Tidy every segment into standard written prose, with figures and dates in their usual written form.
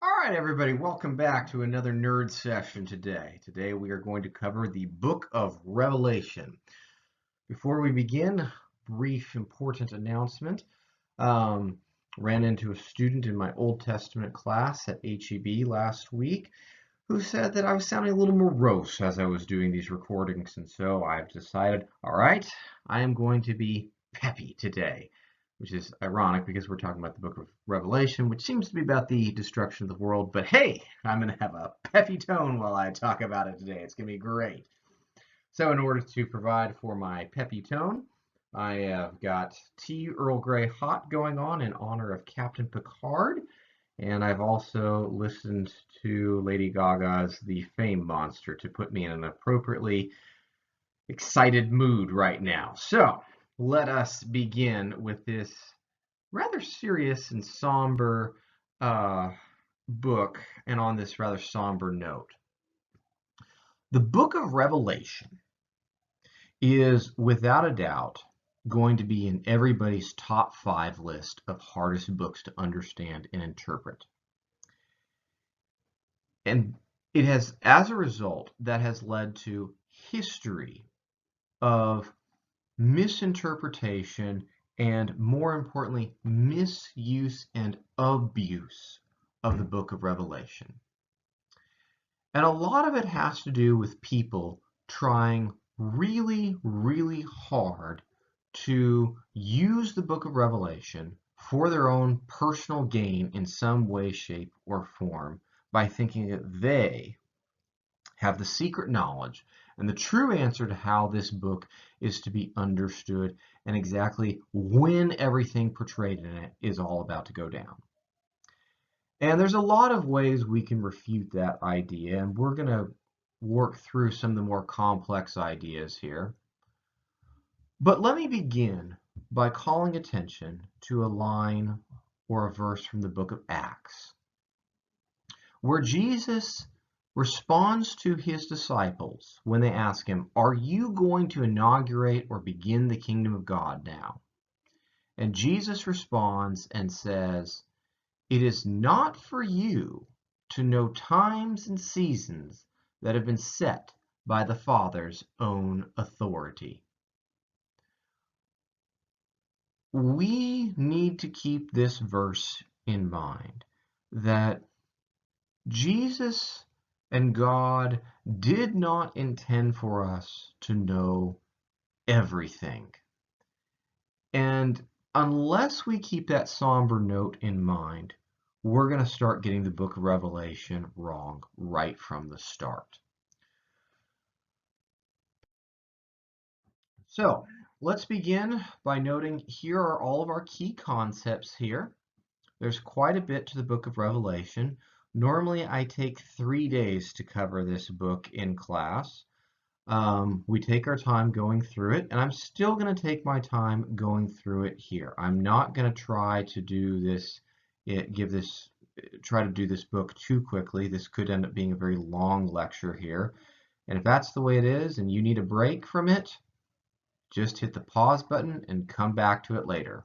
All right, everybody, welcome back to another nerd session today. Today we are going to cover the Book of Revelation. Before we begin, brief important announcement. Um, Ran into a student in my Old Testament class at HEB last week who said that I was sounding a little morose as I was doing these recordings, and so I've decided, all right, I am going to be peppy today, which is ironic because we're talking about the book of Revelation, which seems to be about the destruction of the world, but hey, I'm going to have a peppy tone while I talk about it today. It's going to be great. So in order to provide for my peppy tone, I have got tea Earl Grey hot going on in honor of Captain Picard. And I've also listened to Lady Gaga's The Fame Monster to put me in an appropriately excited mood right now. So let us begin with this rather serious and somber uh, book, and on this rather somber note. The book of Revelation is without a doubt going to be in everybody's top 5 list of hardest books to understand and interpret. And it has, as a result, that has led to history of misinterpretation and, more importantly, misuse and abuse of the book of Revelation. And a lot of it has to do with people trying really, really hard to use the book of Revelation for their own personal gain in some way, shape, or form by thinking that they have the secret knowledge and the true answer to how this book is to be understood and exactly when everything portrayed in it is all about to go down. And there's a lot of ways we can refute that idea, and we're going to work through some of the more complex ideas here. But let me begin by calling attention to a line or a verse from the book of Acts, where Jesus responds to his disciples when they ask him, "Are you going to inaugurate or begin the kingdom of God now?" And Jesus responds and says, "It is not for you to know times and seasons that have been set by the Father's own authority." We need to keep this verse in mind, that Jesus and God did not intend for us to know everything. And unless we keep that somber note in mind, we're going to start getting the book of Revelation wrong right from the start. So let's begin by noting here are all of our key concepts here. There's quite a bit to the book of Revelation. Normally, I take 3 days to cover this book in class. We take our time going through it, and I'm still going to take my time going through it here. I'm not going to try to do this, try to do this book too quickly. This could end up being a very long lecture here. And if that's the way it is and you need a break from it, just hit the pause button and come back to it later.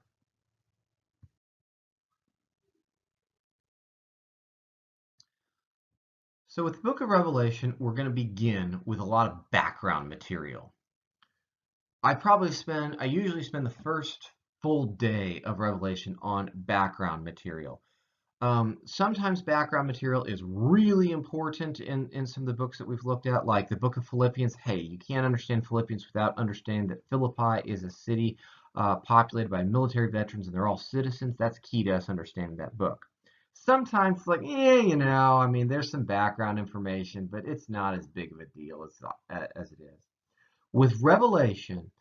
So with the book of Revelation, we're going to begin with a lot of background material. I usually spend the first full day of Revelation on background material. Sometimes background material is really important in some of the books that we've looked at, like the book of Philippians. Hey, you can't understand Philippians without understanding that Philippi is a city populated by military veterans and they're all citizens. That's key to us understanding that book. Sometimes it's like, I mean, there's some background information, but it's not as big of a deal as it is. With Revelation,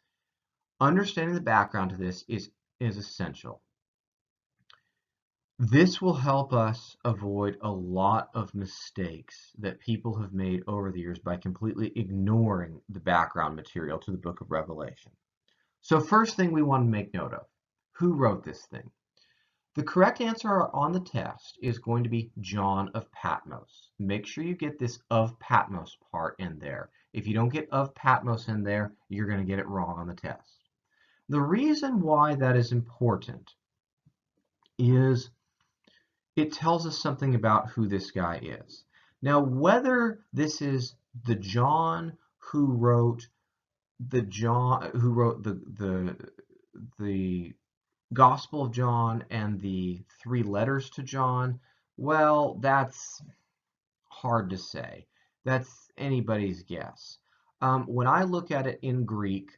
understanding the background to this is essential. This will help us avoid a lot of mistakes that people have made over the years by completely ignoring the background material to the book of Revelation. So first thing we want to make note of, who wrote this thing? The correct answer on the test is going to be John of Patmos. Make sure you get this of Patmos part in there. If you don't get of Patmos in there, you're going to get it wrong on the test. The reason why that is important is it tells us something about who this guy is. Now, whether this is the John who wrote the Gospel of John and the three letters to John, well, that's hard to say. That's anybody's guess. When I look at it in Greek,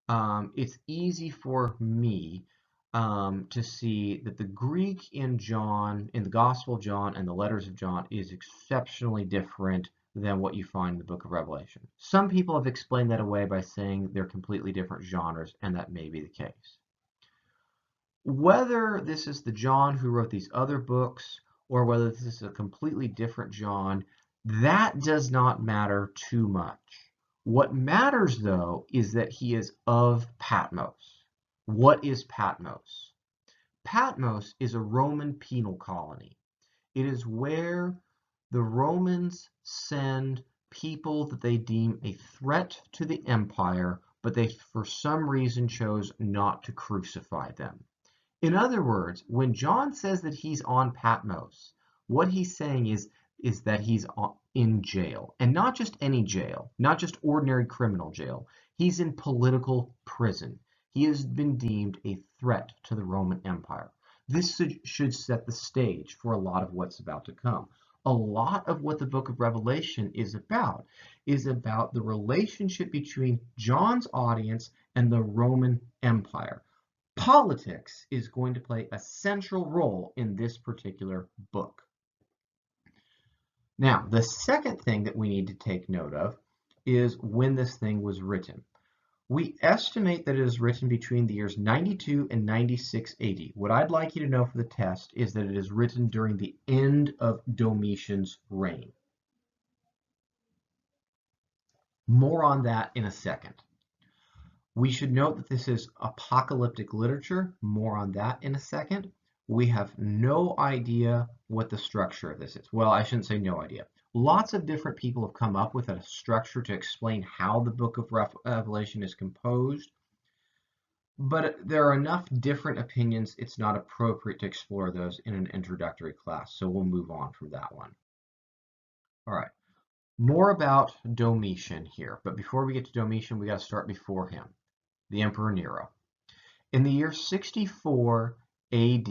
it's easy for me to see that the Greek in John, in the Gospel of John and the letters of John, is exceptionally different than what you find in the book of Revelation. Some people have explained that away by saying they're completely different genres, and that may be the case. Whether this is the John who wrote these other books, or whether this is a completely different John, that does not matter too much. What matters, though, is that he is of Patmos. What is Patmos? Patmos is a Roman penal colony. It is where the Romans send people that they deem a threat to the empire, but they for some reason chose not to crucify them. In other words, when John says that he's on Patmos, what he's saying is that he's in jail, and not just any jail, not just ordinary criminal jail. He's in political prison. He has been deemed a threat to the Roman Empire. This should set the stage for a lot of what's about to come. A lot of what the book of Revelation is about the relationship between John's audience and the Roman Empire. Politics is going to play a central role in this particular book. Now, the second thing that we need to take note of is when this thing was written. We estimate that it is written between the years 92 and 96 AD. What I'd like you to know for the test is that it is written during the end of Domitian's reign. More on that in a second. We should note that this is apocalyptic literature. More on that in a second. We have no idea what the structure of this is. Well, I shouldn't say no idea. Lots of different people have come up with a structure to explain how the book of Revelation is composed, but there are enough different opinions, it's not appropriate to explore those in an introductory class, so we'll move on from that one. All right, more about Domitian here, but before we get to Domitian, we got to start before him, the Emperor Nero. In the year 64 AD,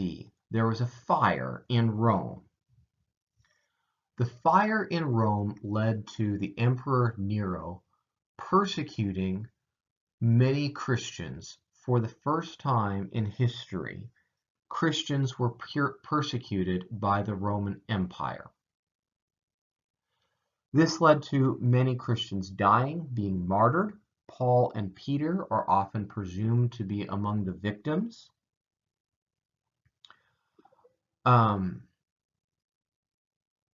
there was a fire in Rome. The fire in Rome led to the Emperor Nero persecuting many Christians. For the first time in history, Christians were persecuted by the Roman Empire. This led to many Christians dying, being martyred. Paul and Peter are often presumed to be among the victims.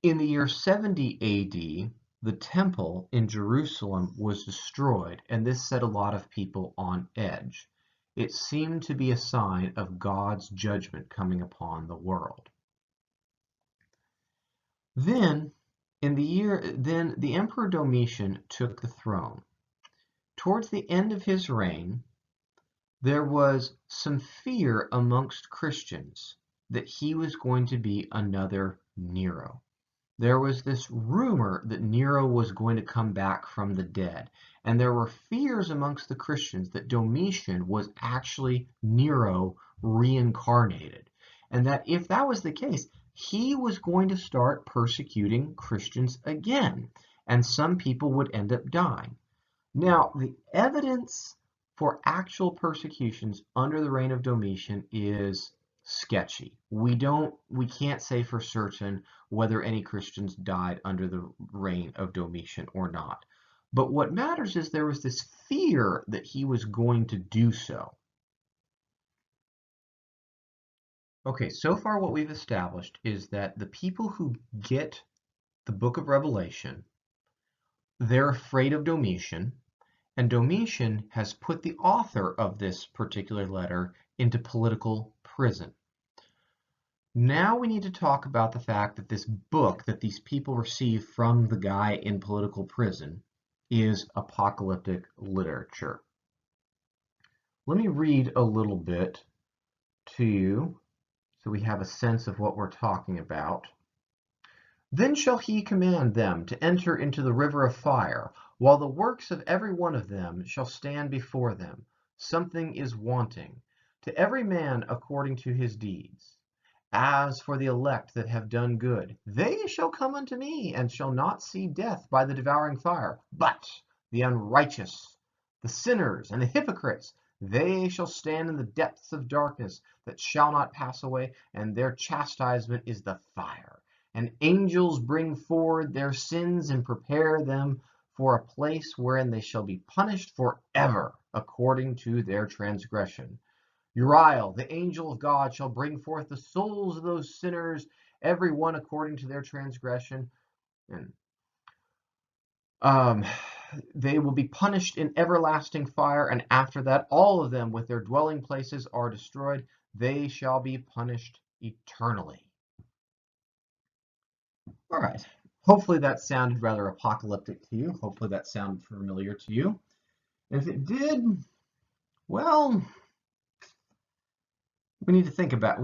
In the year 70 AD, the temple in Jerusalem was destroyed, and this set a lot of people on edge. It seemed to be a sign of God's judgment coming upon the world. Then the Emperor Domitian took the throne. Towards the end of his reign, there was some fear amongst Christians that he was going to be another Nero. There was this rumor that Nero was going to come back from the dead, and there were fears amongst the Christians that Domitian was actually Nero reincarnated, and that if that was the case, he was going to start persecuting Christians again, and some people would end up dying. Now, the evidence for actual persecutions under the reign of Domitian is sketchy. We can't say for certain whether any Christians died under the reign of Domitian or not. But what matters is there was this fear that he was going to do so. Okay, so far what we've established is that the people who get the book of Revelation, they're afraid of Domitian, and Domitian has put the author of this particular letter into political prison. Now we need to talk about the fact that this book that these people receive from the guy in political prison is apocalyptic literature. Let me read a little bit to you so we have a sense of what we're talking about. Then shall he command them to enter into the river of fire, while the works of every one of them shall stand before them. Something is wanting, to every man according to his deeds. As for the elect that have done good, they shall come unto me, and shall not see death by the devouring fire. But the unrighteous, the sinners, and the hypocrites, they shall stand in the depths of darkness that shall not pass away, and their chastisement is the fire. And angels bring forward their sins and prepare them for a place wherein they shall be punished forever according to their transgression. Uriel, the angel of God, shall bring forth the souls of those sinners, every one according to their transgression. And they will be punished in everlasting fire, and after that all of them with their dwelling places are destroyed. They shall be punished eternally. All right. Hopefully that sounded rather apocalyptic to you. Hopefully that sounded familiar to you. And if it did, well, we need to think about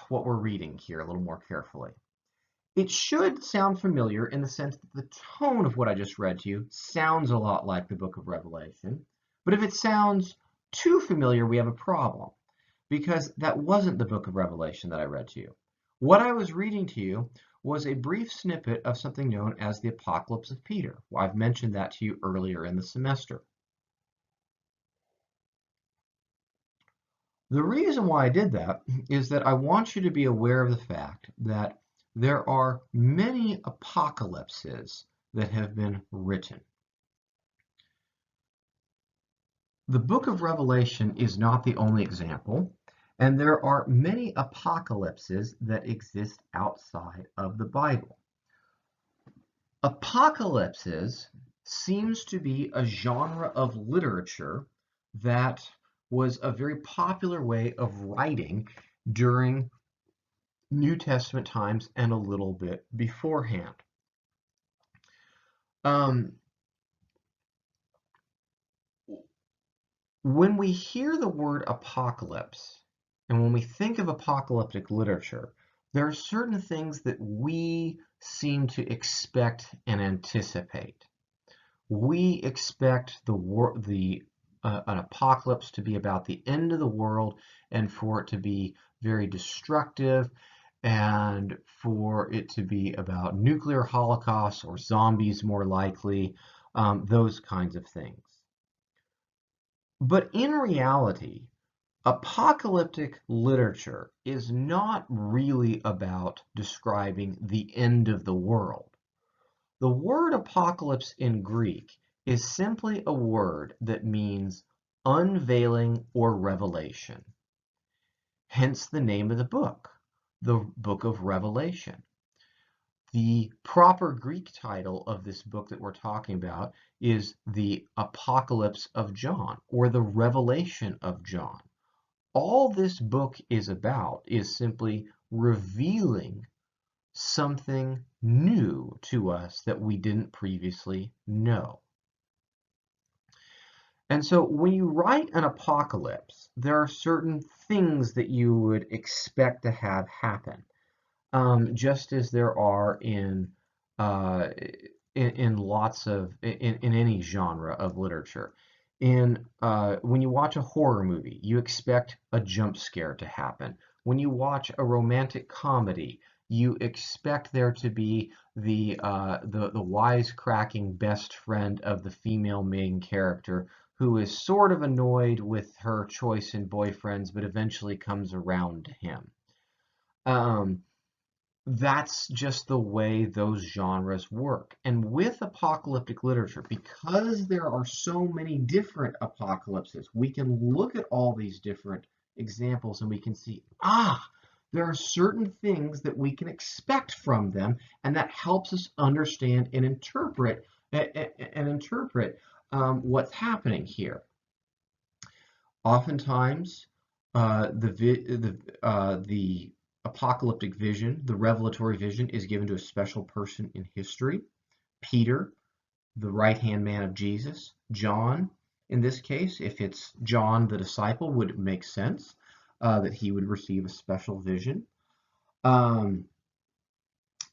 what we're reading here a little more carefully. It should sound familiar in the sense that the tone of what I just read to you sounds a lot like the book of Revelation. But if it sounds too familiar, we have a problem, because that wasn't the book of Revelation that I read to you. What I was reading to you was a brief snippet of something known as the Apocalypse of Peter. Well, I've mentioned that to you earlier in the semester. The reason why I did that is that I want you to be aware of the fact that there are many apocalypses that have been written. The book of Revelation is not the only example, and there are many apocalypses that exist outside of the Bible. Apocalypses seems to be a genre of literature that was a very popular way of writing during New Testament times and a little bit beforehand. When we hear the word apocalypse, and when we think of apocalyptic literature, there are certain things that we seem to expect and anticipate. We expect an apocalypse to be about the end of the world, and for it to be very destructive, and for it to be about nuclear holocaust or zombies more likely, those kinds of things. But in reality, apocalyptic literature is not really about describing the end of the world. The word apocalypse in Greek is simply a word that means unveiling or revelation. Hence the name of the book of Revelation. The proper Greek title of this book that we're talking about is the Apocalypse of John, or the Revelation of John. All this book is about is simply revealing something new to us that we didn't previously know. And so when you write an apocalypse, there are certain things that you would expect to have happen. Just as there are in lots of in any genre of literature. When you watch a horror movie, you expect a jump scare to happen. When you watch a romantic comedy, you expect there to be the wisecracking best friend of the female main character who is sort of annoyed with her choice in boyfriends, but eventually comes around to him. That's just the way those genres work. And with apocalyptic literature, because there are so many different apocalypses, we can look at all these different examples and we can see, there are certain things that we can expect from them, and that helps us understand and interpret what's happening here. Oftentimes, the apocalyptic vision, the revelatory vision, is given to a special person in history. Peter, the right-hand man of Jesus. John, in this case, if it's John the disciple, would make sense. that he would receive a special vision. Um,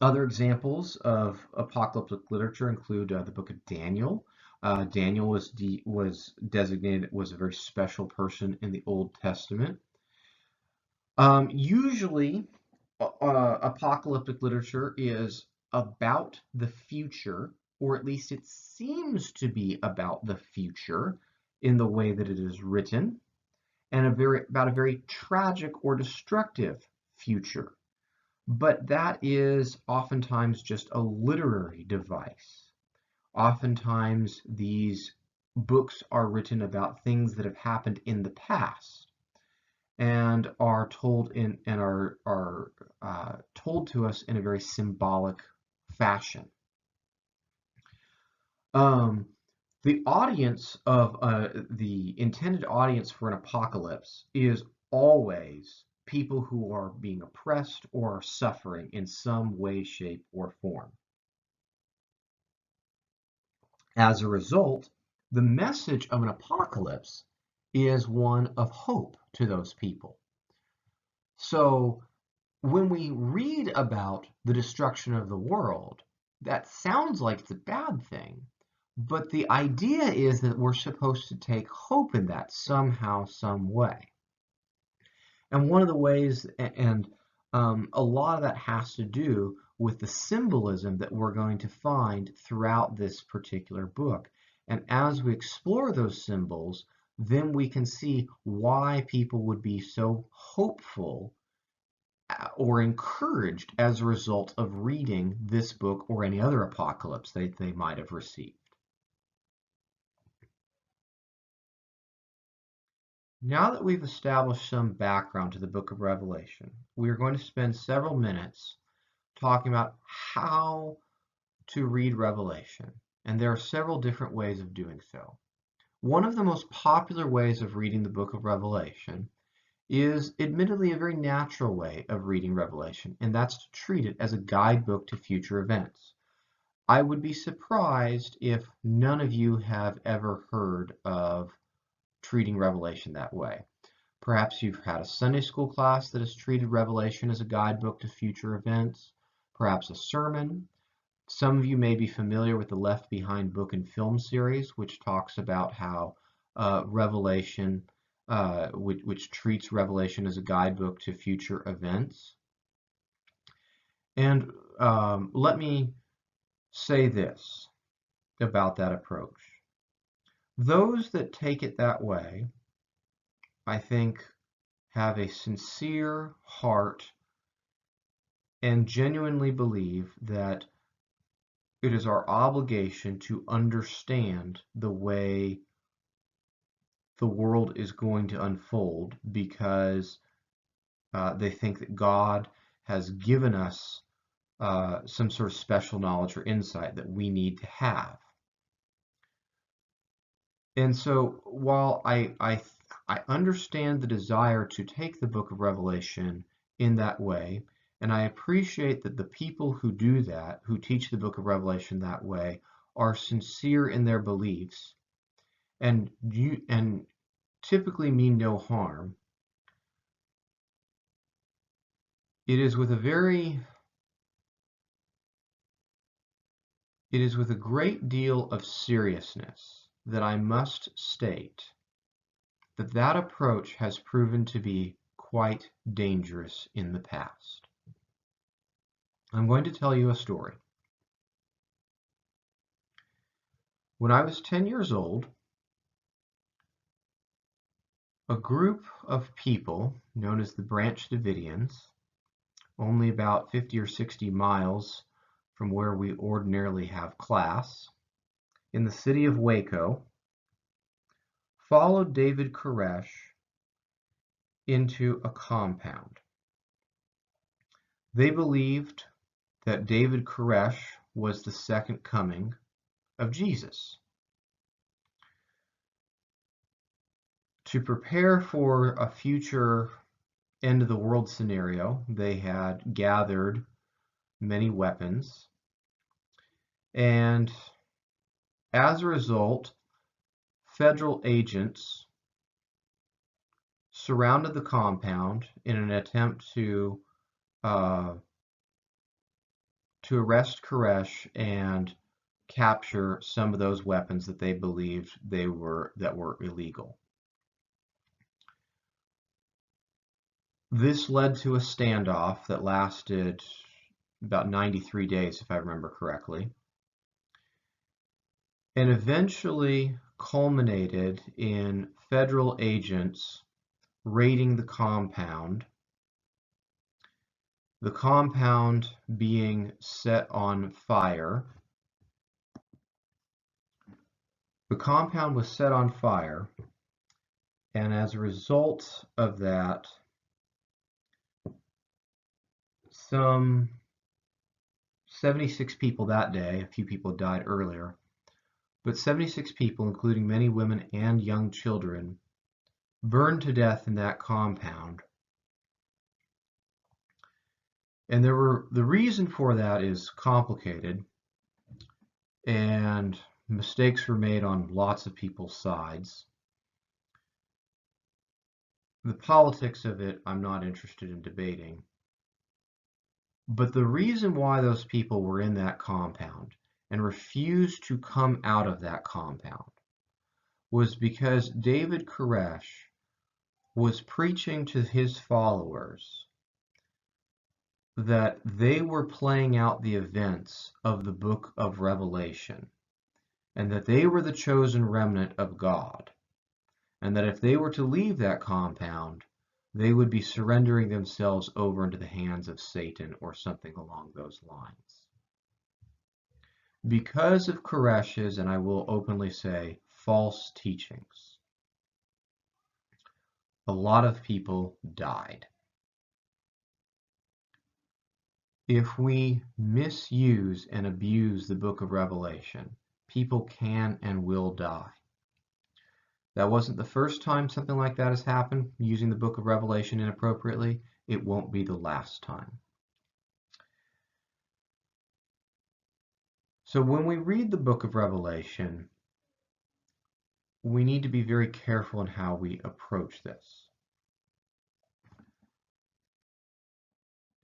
Other examples of apocalyptic literature include the book of Daniel. Daniel was designated was a very special person in the Old Testament. Usually, apocalyptic literature is about the future, or at least it seems to be about the future in the way that it is written, and about a very tragic or destructive future. But that is oftentimes just a literary device. Oftentimes, these books are written about things that have happened in the past and are told told to us in a very symbolic fashion. The audience of the intended audience for an apocalypse is always people who are being oppressed or are suffering in some way, shape, or form. As a result, the message of an apocalypse is one of hope to those people. So when we read about the destruction of the world, that sounds like it's a bad thing, but the idea is that we're supposed to take hope in that somehow, some way. And one of the ways, and a lot of that has to do with the symbolism that we're going to find throughout this particular book. And as we explore those symbols, then we can see why people would be so hopeful or encouraged as a result of reading this book or any other apocalypse they might have received. Now that we've established some background to the book of Revelation, we are going to spend several minutes talking about how to read Revelation. And there are several different ways of doing so. One of the most popular ways of reading the book of Revelation is admittedly a very natural way of reading Revelation, and that's to treat it as a guidebook to future events. I would be surprised if none of you have ever heard of treating Revelation that way. Perhaps you've had a Sunday school class that has treated Revelation as a guidebook to future events, perhaps a sermon. Some of you may be familiar with the Left Behind book and film series, which talks about how Revelation, which treats Revelation as a guidebook to future events. And let me say this about that approach. Those that take it that way, I think, have a sincere heart and genuinely believe that it is our obligation to understand the way the world is going to unfold because they think that God has given us some sort of special knowledge or insight that we need to have. And so while I understand the desire to take the book of Revelation in that way, and I appreciate that the people who do that, who teach the book of Revelation that way, are sincere in their beliefs and typically mean no harm. It is with a great deal of seriousness that I must state that that approach has proven to be quite dangerous in the past. I'm going to tell you a story. When I was 10 years old, a group of people known as the Branch Davidians, only about 50 or 60 miles from where we ordinarily have class, in the city of Waco, followed David Koresh into a compound. They believed that David Koresh was the second coming of Jesus. To prepare for a future end of the world scenario, they had gathered many weapons, and as a result, federal agents surrounded the compound in an attempt to arrest Koresh and capture some of those weapons that they believed that were illegal. This led to a standoff that lasted about 93 days, if I remember correctly, and eventually culminated in federal agents raiding the compound being set on fire. The compound was set on fire, and as a result of that, some 76 people that day, a few people died earlier, but 76 people, including many women and young children, burned to death in that compound. And the reason for that is complicated, and mistakes were made on lots of people's sides. The politics of it, I'm not interested in debating. But the reason why those people were in that compound and refused to come out of that compound was because David Koresh was preaching to his followers that they were playing out the events of the book of Revelation, and that they were the chosen remnant of God, and that if they were to leave that compound, they would be surrendering themselves over into the hands of Satan or something along those lines. Because of Koresh's, and I will openly say, false teachings, a lot of people died. If we misuse and abuse the book of Revelation, people can and will die. That wasn't the first time something like that has happened, using the book of Revelation inappropriately. It won't be the last time. So when we read the book of Revelation, we need to be very careful in how we approach this.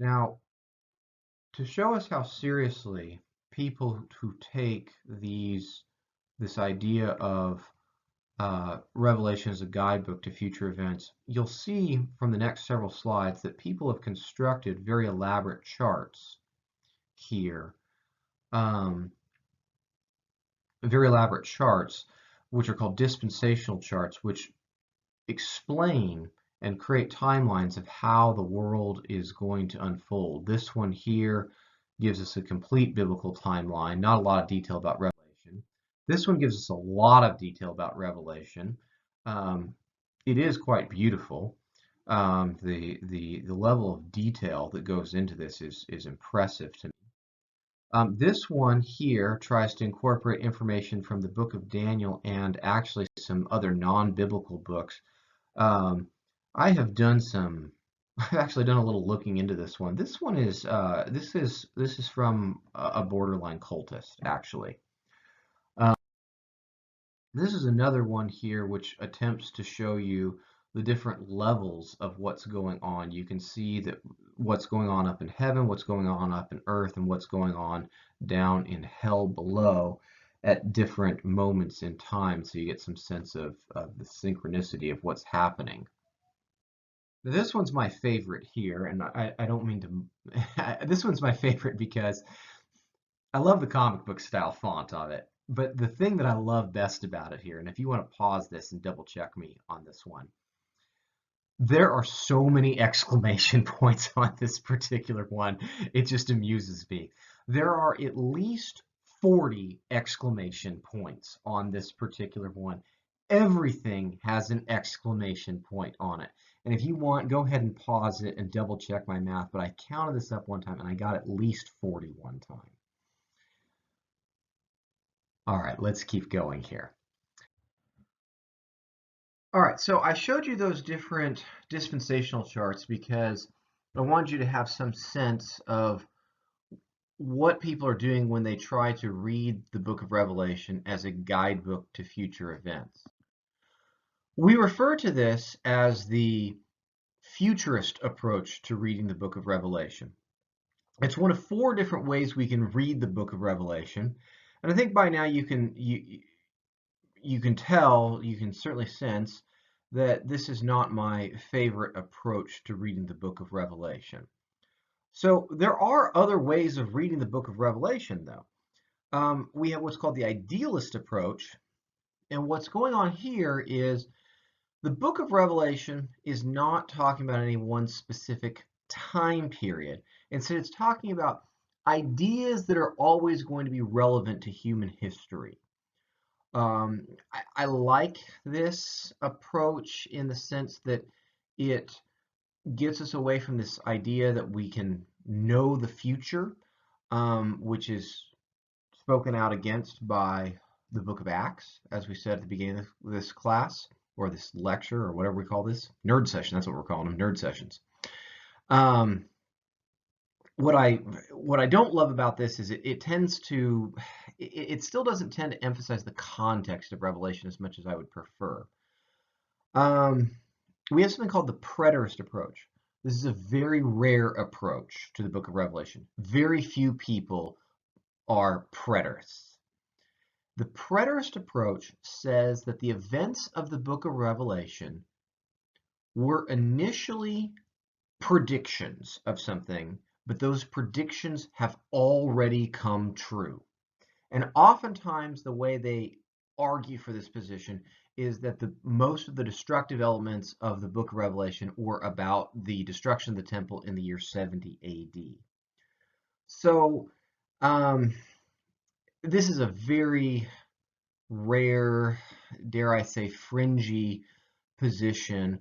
Now, to show us how seriously people who take this idea of Revelation as a guidebook to future events, you'll see from the next several slides that people have constructed very elaborate charts here. Very elaborate charts, which are called dispensational charts, which explain and create timelines of how the world is going to unfold. This one here gives us a complete biblical timeline, not a lot of detail about Revelation. This one gives us a lot of detail about Revelation. It is quite beautiful. The level of detail that goes into this is impressive to me. This one here tries to incorporate information from the book of Daniel and actually some other non-biblical books. I've actually done a little looking into this one. This one is this is from a borderline cultist, actually. This is another one here which attempts to show you the different levels of what's going on. You can see that what's going on up in heaven, what's going on up in earth, and what's going on down in hell below at different moments in time, so you get some sense of the synchronicity of what's happening. Now, this one's my favorite here, and I don't mean to... This one's my favorite because I love the comic book style font of it. But the thing that I love best about it here, and if you want to pause this and double check me on this one, there are so many exclamation points on this particular one. It just amuses me. There are at least 40 exclamation points on this particular one. Everything has an exclamation point on it. And if you want, go ahead and pause it and double check my math, but I counted this up one time and I got at least 40 one time. All right, let's keep going here. All right, so I showed you those different dispensational charts because I wanted you to have some sense of what people are doing when they try to read the book of Revelation as a guidebook to future events. We refer to this as the futurist approach to reading the book of Revelation. It's one of four different ways we can read the book of Revelation. And I think by now you can tell, you can certainly sense that this is not my favorite approach to reading the book of Revelation. So there are other ways of reading the book of Revelation, though. We have what's called the idealist approach. And what's going on here is the book of Revelation is not talking about any one specific time period. Instead, it's talking about ideas that are always going to be relevant to human history. I like this approach in the sense that it gets us away from this idea that we can know the future, which is spoken out against by the book of Acts, as we said at the beginning of this class, or this lecture, or whatever we call this, nerd session. That's what we're calling them, nerd sessions. Um, what I don't love about this is it tends to, it still doesn't tend to emphasize the context of Revelation as much as I would prefer. We have something called the preterist approach. This is a very rare approach to the book of Revelation. Very few people are preterists. The preterist approach says that the events of the book of Revelation were initially predictions of something, but those predictions have already come true. And oftentimes the way they argue for this position is that most of the destructive elements of the book of Revelation were about the destruction of the temple in the year 70 AD. So this is a very rare, dare I say, fringy position.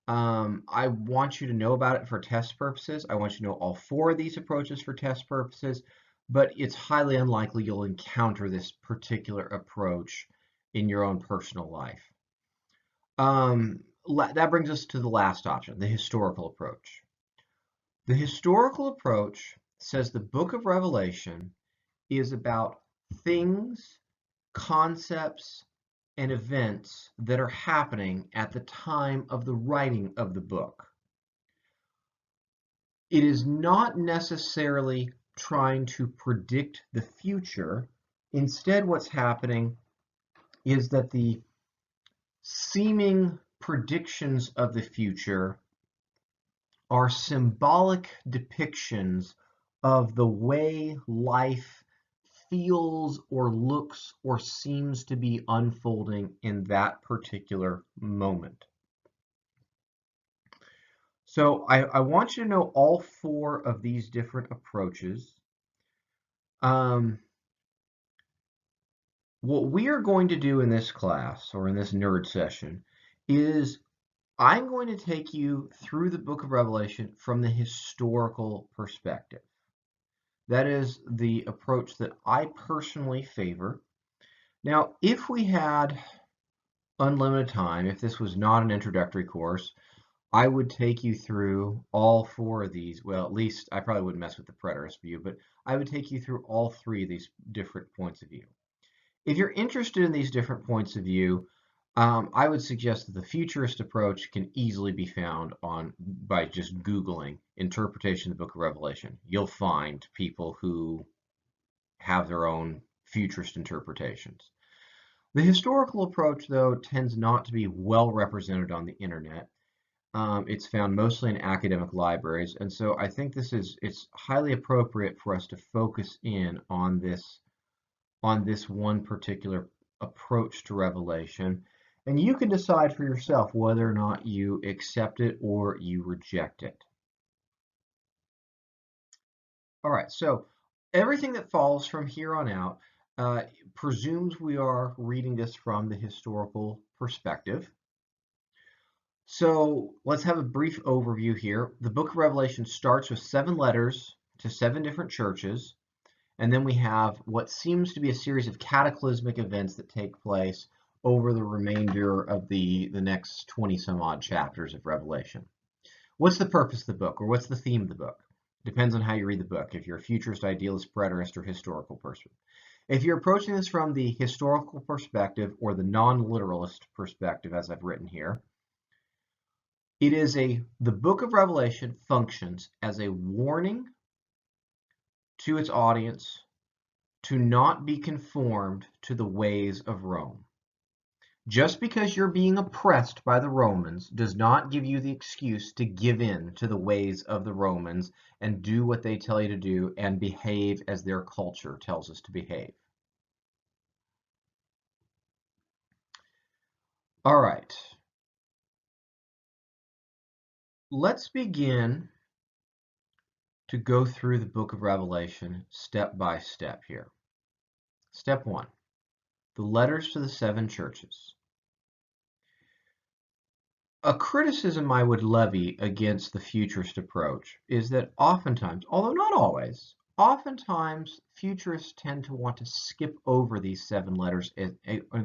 I want you to know about it for test purposes. I want you to know all four of these approaches for test purposes, but it's highly unlikely you'll encounter this particular approach in your own personal life. That brings us to the last option, the historical approach. The historical approach says the book of Revelation is about things, concepts, and events that are happening at the time of the writing of the book. It is not necessarily trying to predict the future. Instead, what's happening is that the seeming predictions of the future are symbolic depictions of the way life feels or looks or seems to be unfolding in that particular moment. So I want you to know all four of these different approaches. What we are going to do in this class, or in this nerd session, is I'm going to take you through the book of Revelation from the historical perspective. That is the approach that I personally favor. Now, if we had unlimited time, if this was not an introductory course, I would take you through all four of these. Well, at least I probably wouldn't mess with the preterist view, but I would take you through all three of these different points of view. If you're interested in these different points of view, I would suggest that the futurist approach can easily be found by just Googling interpretation of the book of Revelation. You'll find people who have their own futurist interpretations. The historical approach, though, tends not to be well represented on the internet. It's found mostly in academic libraries, and so I think it's highly appropriate for us to focus in on this one particular approach to Revelation, and you can decide for yourself whether or not you accept it or you reject it. All right, so everything that follows from here on out presumes we are reading this from the historical perspective. So let's have a brief overview here. The book of Revelation starts with 7 letters to 7 different churches, and then we have what seems to be a series of cataclysmic events that take place over the remainder of the next 20 some odd chapters of Revelation. What's the purpose of the book, or what's the theme of the book? Depends on how you read the book, if you're a futurist, idealist, preterist, or historical person. If you're approaching this from the historical perspective or the non-literalist perspective, as I've written here, the book of Revelation functions as a warning to its audience to not be conformed to the ways of Rome. Just because you're being oppressed by the Romans does not give you the excuse to give in to the ways of the Romans and do what they tell you to do and behave as their culture tells us to behave. All right. Let's begin to go through the book of Revelation step by step here. Step 1, the letters to the 7 churches. A criticism I would levy against the futurist approach is that oftentimes, although not always, oftentimes futurists tend to want to skip over these 7 letters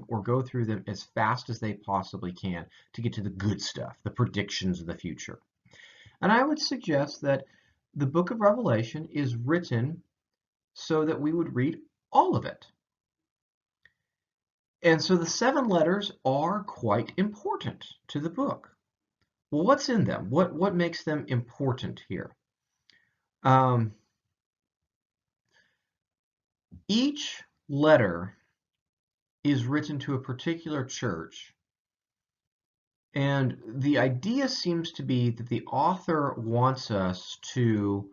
or go through them as fast as they possibly can to get to the good stuff, the predictions of the future. And I would suggest that the book of Revelation is written so that we would read all of it. And so the 7 letters are quite important to the book. Well, what's in them? What makes them important here? Each letter is written to a particular church, and the idea seems to be that the author wants us to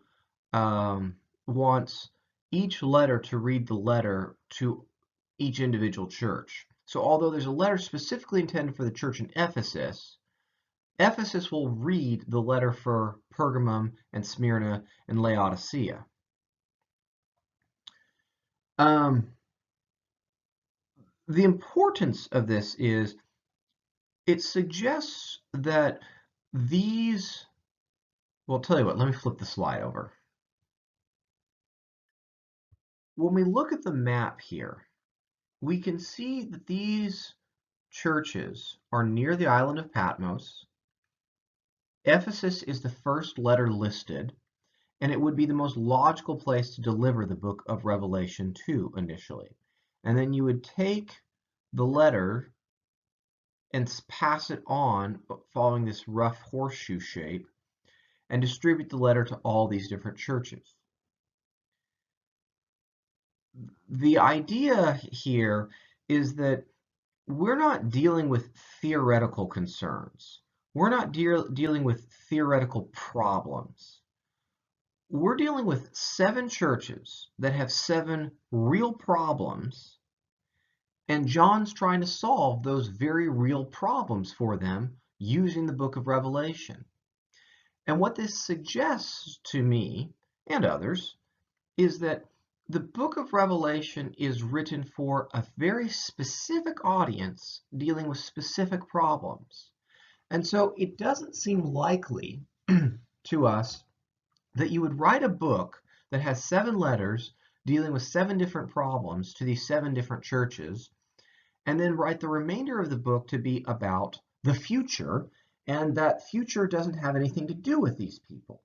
wants each letter to read the letter to each individual church. So although there's a letter specifically intended for the church in Ephesus, Ephesus will read the letter for Pergamum and Smyrna and Laodicea. The importance of this is it suggests that these, well, I'll tell you what, let me flip the slide over. When we look at the map here, we can see that these churches are near the island of Patmos. Ephesus is the first letter listed, and it would be the most logical place to deliver the book of Revelation to initially. And then you would take the letter and pass it on following this rough horseshoe shape and distribute the letter to all these different churches. The idea here is that we're not dealing with theoretical concerns. We're not dealing with theoretical problems. We're dealing with 7 churches that have 7 real problems, and John's trying to solve those very real problems for them using the book of Revelation. And what this suggests to me and others is that the book of Revelation is written for a very specific audience dealing with specific problems. And so it doesn't seem likely to us that you would write a book that has 7 letters dealing with 7 different problems to these 7 different churches, and then write the remainder of the book to be about the future, and that future doesn't have anything to do with these people.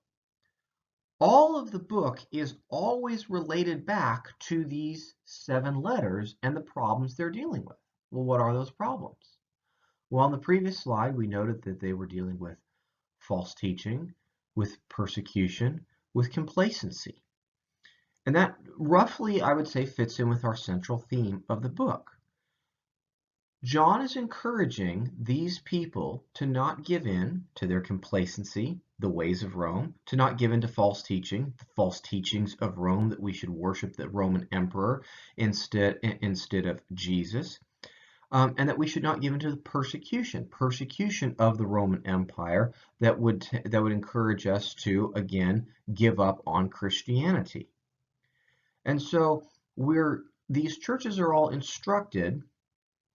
All of the book is always related back to these 7 letters and the problems they're dealing with. Well, what are those problems? Well, on the previous slide, we noted that they were dealing with false teaching, with persecution, with complacency. And that roughly, I would say, fits in with our central theme of the book. John is encouraging these people to not give in to their complacency, the ways of Rome, to not give in to false teaching, the false teachings of Rome that we should worship the Roman emperor instead of Jesus, and that we should not give in to the persecution of the Roman Empire that would encourage us to again give up on Christianity. And so these churches are all instructed,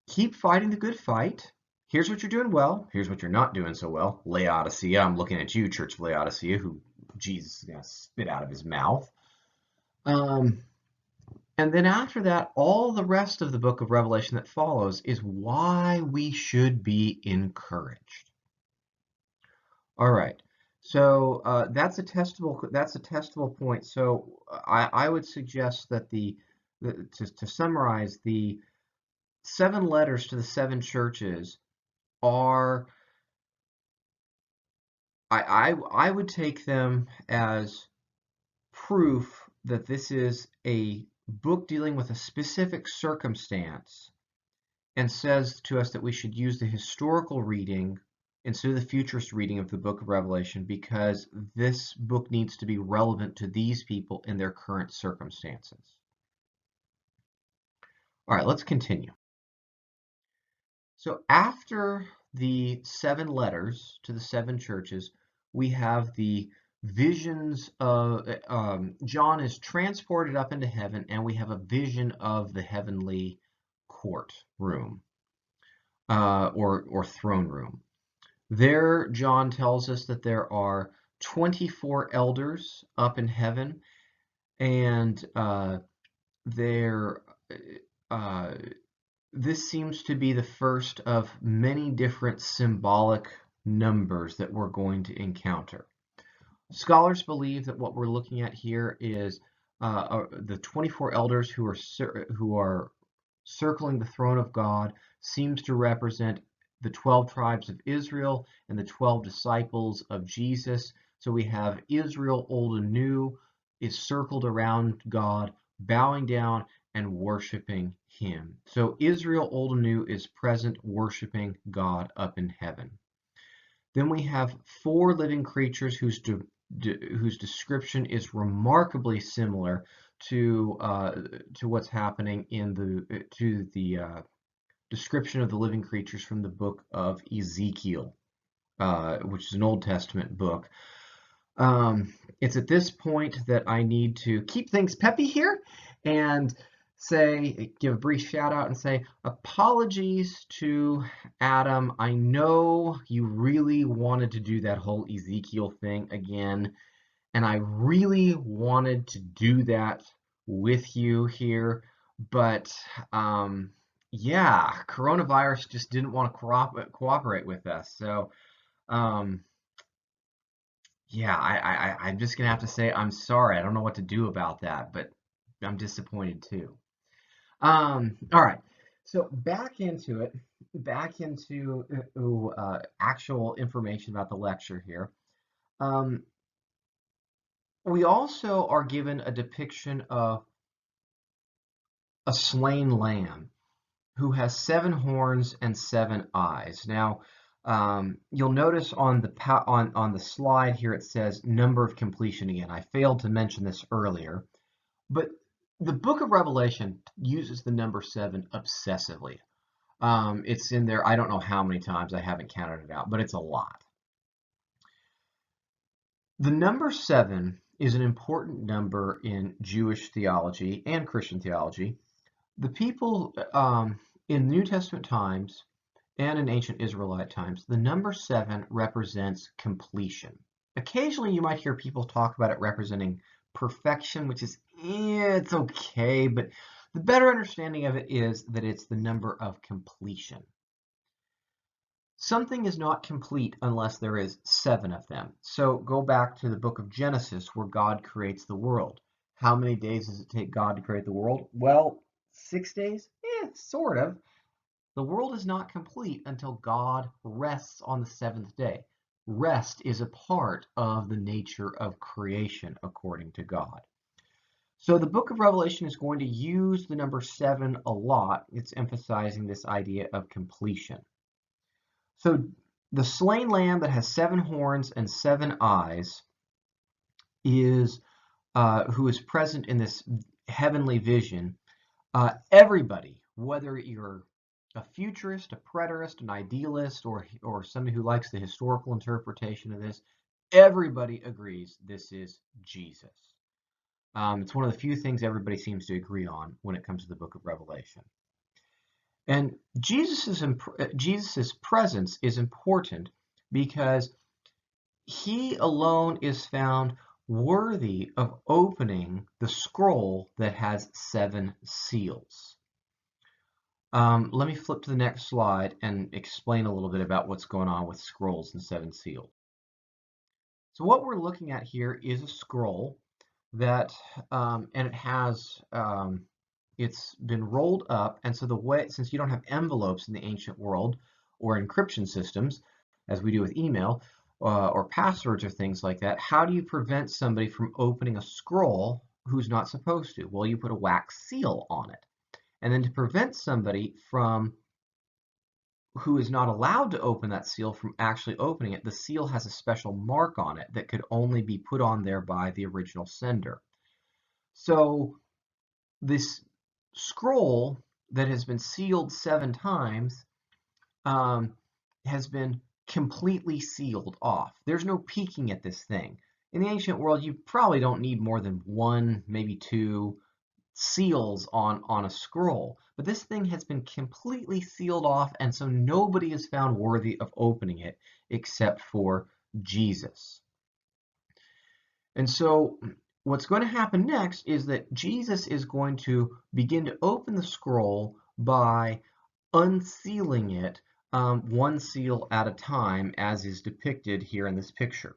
keep fighting the good fight. Here's what you're doing well. Here's what you're not doing so well. Laodicea, I'm looking at you, Church of Laodicea, who Jesus is going to spit out of his mouth. And then after that, all the rest of the book of Revelation that follows is why we should be encouraged. All right. So that's a testable point. So I would suggest that the to summarize, the 7 letters to the 7 churches are, I would take them as proof that this is a book dealing with a specific circumstance, and says to us that we should use the historical reading instead of the futurist reading of the book of Revelation, because this book needs to be relevant to these people in their current circumstances. All right, let's continue. So after the 7 letters to the 7 churches, we have the visions of John is transported up into heaven, and we have a vision of the heavenly court room, or throne room. There, John tells us that there are 24 elders up in heaven, and this seems to be the first of many different symbolic numbers that we're going to encounter. Scholars believe that what we're looking at here is the 24 elders who are circling the throne of God seems to represent the 12 tribes of Israel and the 12 disciples of Jesus. So we have Israel, old and new, is circled around God, bowing down and worshiping him. So Israel, old and new, is present worshiping God up in heaven. Then we have 4 living creatures whose description is remarkably similar to what's happening in the description of the living creatures from the book of Ezekiel, which is an Old Testament book. It's at this point that I need to keep things peppy here and give a brief shout out and say apologies to Adam. I know you really wanted to do that whole Ezekiel thing again, and I really wanted to do that with you here, but yeah, coronavirus just didn't want to cooperate with us. So yeah, I'm just gonna have to say I'm sorry. I don't know what to do about that, but I'm disappointed too. All right, so back into actual information about the lecture here. We also are given a depiction of a slain lamb who has 7 horns and 7 eyes. Now, you'll notice on the slide here it says number of completion again. I failed to mention this earlier, but the book of Revelation uses the number 7 obsessively. It's in there, I don't know how many times, I haven't counted it out, but it's a lot. The number 7 is an important number in Jewish theology and Christian theology. The people in New Testament times and in ancient Israelite times, the number 7 represents completion. Occasionally you might hear people talk about it representing perfection, which is, it's okay, but the better understanding of it is that it's the number of completion. Something is not complete unless there is 7 of them. So go back to the book of Genesis where God creates the world. How many days does it take God to create the world? Well, 6 days? Sort of. The world is not complete until God rests on the 7th day. Rest is a part of the nature of creation, according to God. So the book of Revelation is going to use the number 7 a lot. It's emphasizing this idea of completion. So the slain lamb that has 7 horns and 7 eyes is who is present in this heavenly vision. Everybody, whether you're a futurist, a preterist, an idealist, or somebody who likes the historical interpretation of this, everybody agrees this is Jesus. It's one of the few things everybody seems to agree on when it comes to the book of Revelation. And Jesus's presence is important because he alone is found worthy of opening the scroll that has 7 seals. Let me flip to the next slide and explain a little bit about what's going on with scrolls and 7 seals. So what we're looking at here is a scroll that, and it has it's been rolled up, and so the way, since you don't have envelopes in the ancient world or encryption systems, as we do with email, or passwords or things like that, how do you prevent somebody from opening a scroll who's not supposed to? Well, you put a wax seal on it. And then to prevent somebody from who is not allowed to open that seal from actually opening it, the seal has a special mark on it that could only be put on there by the original sender. So this scroll that has been sealed 7 times has been completely sealed off. There's no peeking at this thing. In the ancient world, you probably don't need more than 1, maybe 2 seals on a scroll, but this thing has been completely sealed off, and so nobody is found worthy of opening it except for Jesus. And so what's going to happen next is that Jesus is going to begin to open the scroll by unsealing it, 1 seal at a time, as is depicted here in this picture.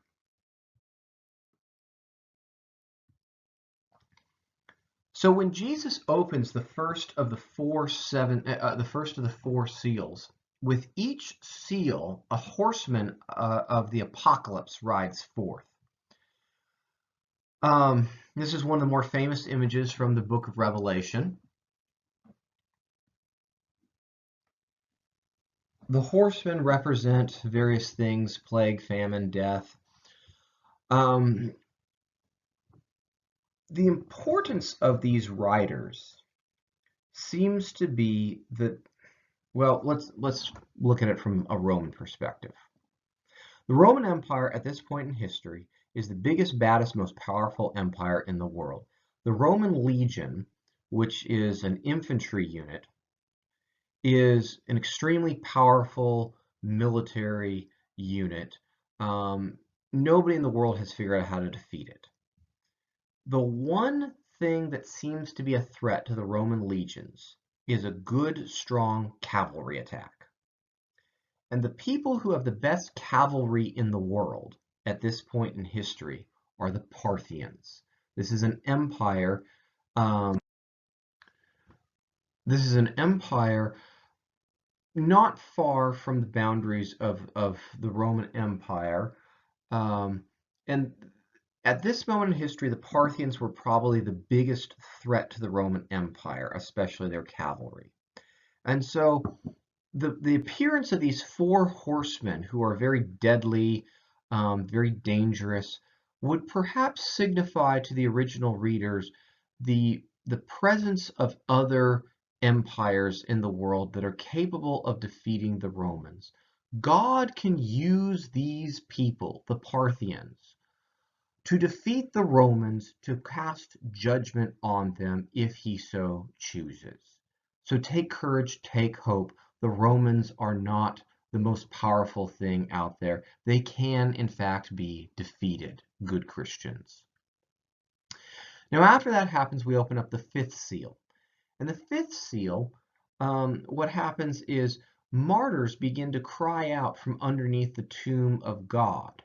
So when Jesus opens the first of the 4 seals, with each seal, a horseman of the apocalypse rides forth. This is one of the more famous images from the book of Revelation. The horsemen represent various things: plague, famine, death. The importance of these riders seems to be that, well, let's look at it from a Roman perspective. The Roman Empire at this point in history is the biggest, baddest, most powerful empire in the world. The Roman legion, which is an infantry unit, is an extremely powerful military unit. Nobody in the world has figured out how to defeat it. The one thing that seems to be a threat to the Roman legions is a good, strong cavalry attack. And the people who have the best cavalry in the world at this point in history are the Parthians. This is an empire. This is an empire not far from the boundaries of the Roman Empire. And at this moment in history, the Parthians were probably the biggest threat to the Roman Empire, especially their cavalry. And so the appearance of these 4 horsemen, who are very deadly, very dangerous, would perhaps signify to the original readers the presence of other empires in the world that are capable of defeating the Romans. God can use these people, the Parthians, to defeat the Romans, to cast judgment on them if he so chooses. So take courage, take hope. The Romans are not the most powerful thing out there. They can, in fact, be defeated, good Christians. Now, after that happens, we open up the 5th seal. And the 5th seal, what happens is martyrs begin to cry out from underneath the tomb of God.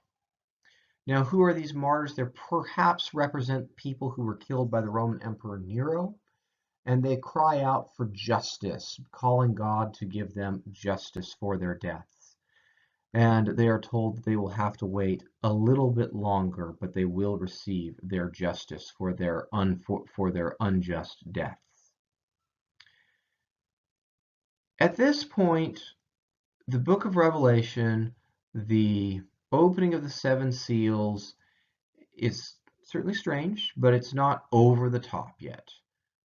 Now, who are these martyrs? They perhaps represent people who were killed by the Roman Emperor Nero, and they cry out for justice, calling God to give them justice for their deaths. And they are told that they will have to wait a little bit longer, but they will receive their justice for their unjust deaths. At this point, the book of Revelation, the opening of the 7 seals, is certainly strange, but it's not over the top yet.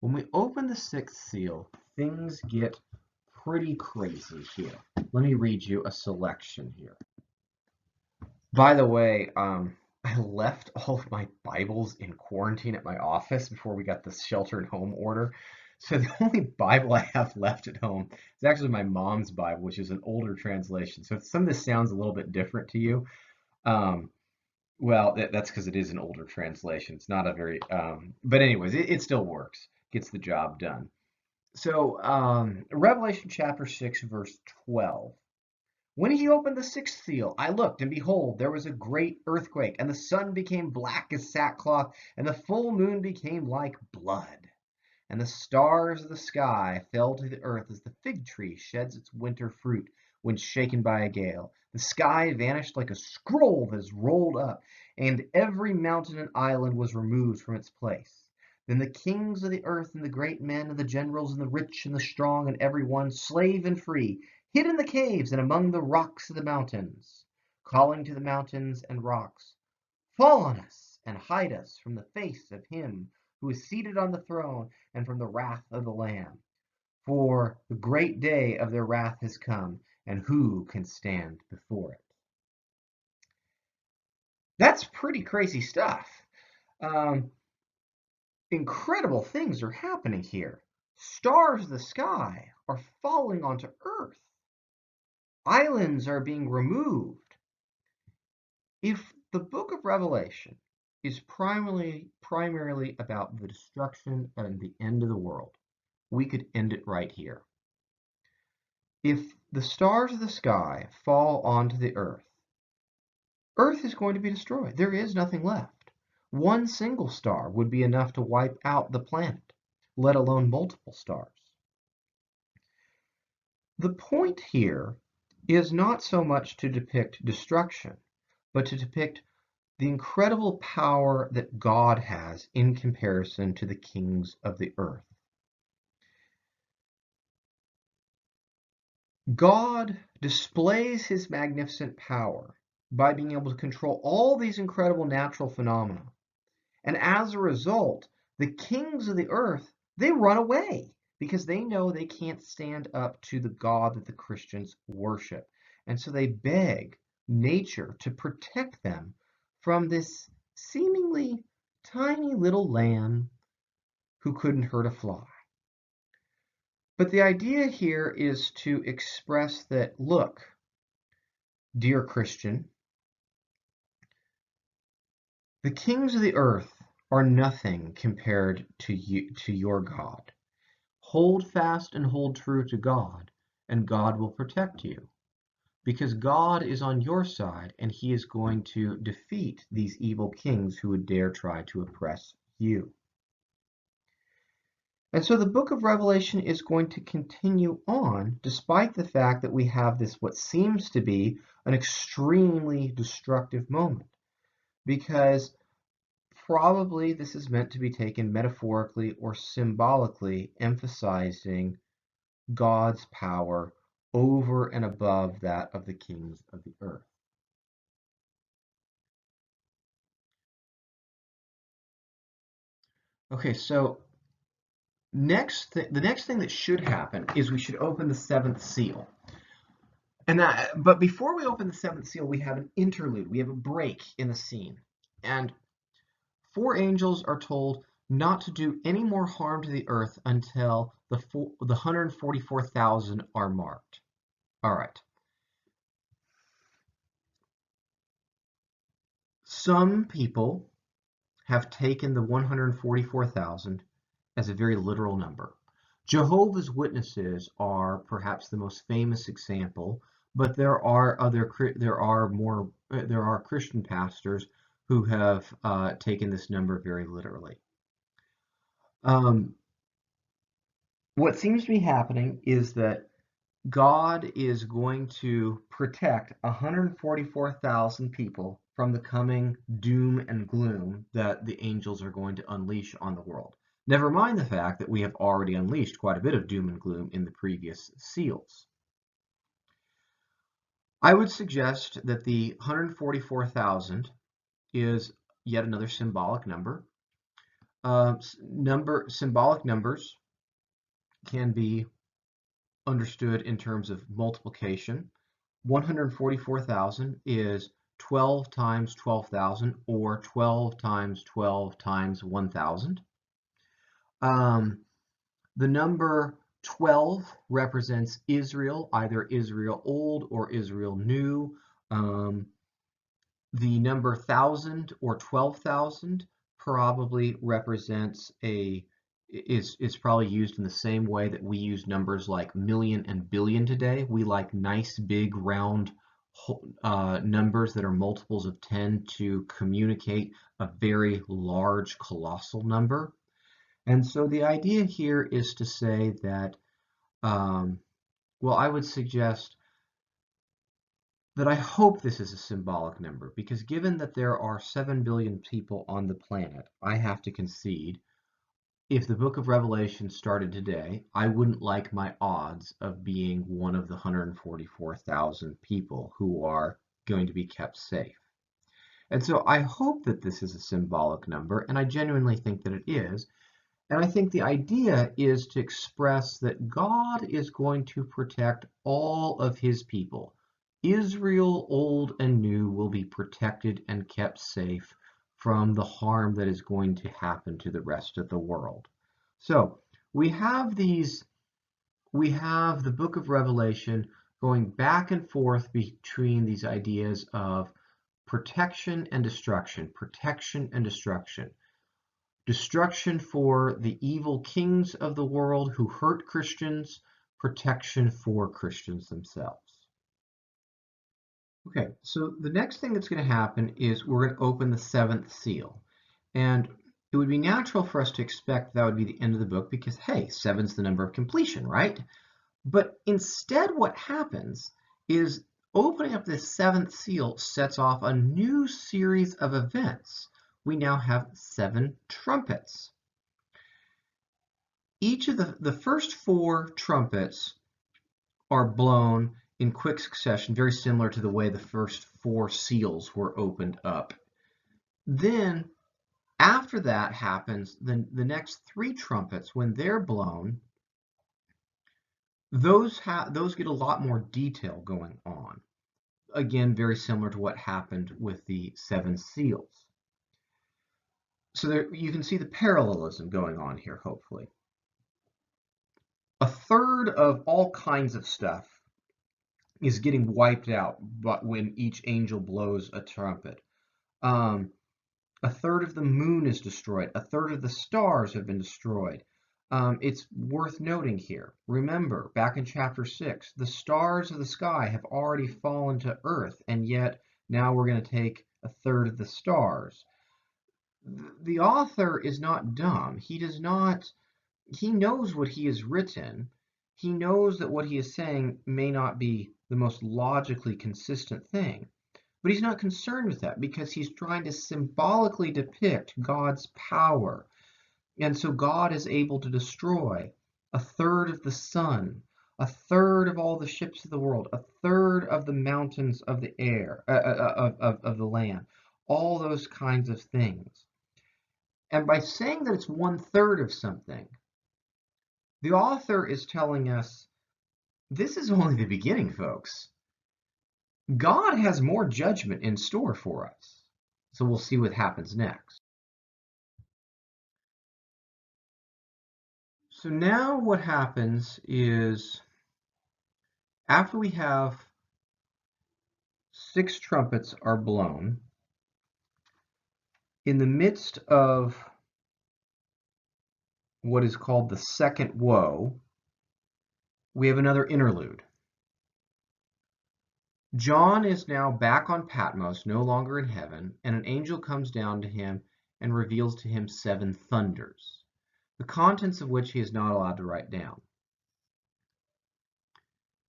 When we open the 6th seal, things get pretty crazy here. Let me read you a selection here. By the way, I left all of my Bibles in quarantine at my office before we got the shelter-at-home order. So the only Bible I have left at home is actually my mom's Bible, which is an older translation. So if some of this sounds a little bit different to you, well, that's because it is an older translation. It's not a very, but anyways, it still works, gets the job done. So Revelation chapter 6, verse 12. When he opened the 6th seal, I looked, and behold, there was a great earthquake, and the sun became black as sackcloth, and the full moon became like blood. and the stars of the sky fell to the earth as the fig tree sheds its winter fruit when shaken by a gale. The sky vanished like a scroll that is rolled up, and every mountain and island was removed from its place. Then the kings of the earth and the great men and the generals and the rich and the strong and every one, slave and free, hid in the caves and among the rocks of the mountains, calling to the mountains and rocks, "Fall on us and hide us from the face of him who is seated on the throne and from the wrath of the Lamb. For the great day of their wrath has come, and who can stand before it?" That's pretty crazy stuff. Um, Incredible things are happening here. Stars of the sky are falling onto Earth. Islands are being removed. If the book of Revelation is primarily about the destruction and the end of the world, we could end it right here. If the stars of the sky fall onto the Earth, Earth is going to be destroyed. There is nothing left. One single star would be enough to wipe out the planet, let alone multiple stars. The point here is not so much to depict destruction, but to depict the incredible power that God has in comparison to the kings of the earth. God displays his magnificent power by being able to control all these incredible natural phenomena. And as a result, the kings of the earth, they run away because they know they can't stand up to the God that the Christians worship. And so they beg nature to protect them from this seemingly tiny little lamb who couldn't hurt a fly. But the idea here is to express that, look, dear Christian, the kings of the earth are nothing compared to you, to your God. Hold fast and hold true to God, and God will protect you. Because God is on your side, and he is going to defeat these evil kings who would dare try to oppress you. And so the book of Revelation is going to continue on, despite the fact that we have this, what seems to be an extremely destructive moment. Because probably this is meant to be taken metaphorically or symbolically, emphasizing God's power over and above that of the kings of the earth. Okay, so the next thing that should happen is we should open the seventh seal. But before we open the seventh seal, we have an interlude. We have a break in the scene. And four angels are told not to do any more harm to the earth until the 144,000 are marked. All right. Some people have taken the 144,000 as a very literal number. Jehovah's Witnesses are perhaps the most famous example, but there are Christian pastors who have taken this number very literally. What seems to be happening is that God is going to protect 144,000 people from the coming doom and gloom that the angels are going to unleash on the world. Never mind the fact that we have already unleashed quite a bit of doom and gloom in the previous seals. I would suggest that the 144,000 is yet another symbolic number. Symbolic numbers can be understood in terms of multiplication. 144,000 is 12 times 12,000 or 12 times 12 times 1,000. The number 12 represents Israel, either Israel Old or Israel New. The number 1,000 or 12,000 probably represents is probably used in the same way that we use numbers like million and billion today. We like nice big round numbers that are multiples of 10 to communicate a very large colossal number. And so the idea here is to say that, well, I would suggest that I hope this is a symbolic number, because given that there are 7 billion people on the planet, I have to concede, if the book of Revelation started today, I wouldn't like my odds of being one of the 144,000 people who are going to be kept safe. And so I hope that this is a symbolic number, and I genuinely think that it is. And I think the idea is to express that God is going to protect all of his people. Israel, old and new, will be protected and kept safe from the harm that is going to happen to the rest of the world. So we have the book of Revelation going back and forth between these ideas of protection and destruction, protection and destruction. Destruction for the evil kings of the world who hurt Christians, protection for Christians themselves. Okay, so the next thing that's going to happen is we're going to open the seventh seal. And it would be natural for us to expect that would be the end of the book because, hey, seven's the number of completion, right? But instead what happens is opening up this seventh seal sets off a new series of events. We now have 7 trumpets. Each of the first 4 trumpets are blown in quick succession, very similar to the way the first 4 seals were opened up. Then, after that happens, the next 3 trumpets, when they're blown, those get a lot more detail going on. Again, very similar to what happened with the 7 seals. So there, you can see the parallelism going on here, hopefully. A third of all kinds of stuff is getting wiped out but when each angel blows a trumpet. A third of the moon is destroyed. A third of the stars have been destroyed. It's worth noting here. Remember, back in chapter 6, the stars of the sky have already fallen to earth, and yet now we're going to take a third of the stars. The author is not dumb. He knows what he has written. He knows that what he is saying may not be the most logically consistent thing. But he's not concerned with that because he's trying to symbolically depict God's power. And so God is able to destroy a third of the sun, a third of all the ships of the world, a third of the mountains of the air, of the land, all those kinds of things. And by saying that it's 1/3 of something, the author is telling us this is only the beginning, folks. God has more judgment in store for us. So we'll see what happens next. So now what happens is after we have 6 trumpets are blown, in the midst of what is called the second woe, we have another interlude. John is now back on Patmos, no longer in heaven, and an angel comes down to him and reveals to him 7 thunders, the contents of which he is not allowed to write down.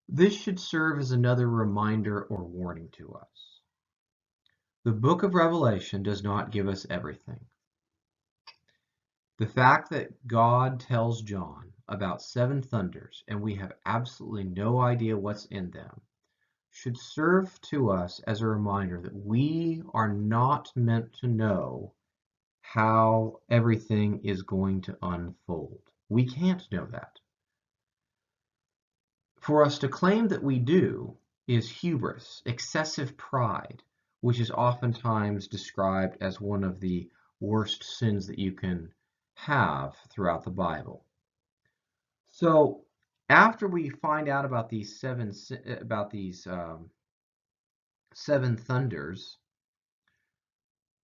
This should serve as another reminder or warning to us. The book of Revelation does not give us everything. The fact that God tells John about 7 thunders and we have absolutely no idea what's in them should serve to us as a reminder that we are not meant to know how everything is going to unfold. We can't know that. For us to claim that we do is hubris, excessive pride, which is oftentimes described as one of the worst sins that you can have throughout the Bible. So after we find out about these 7 thunders,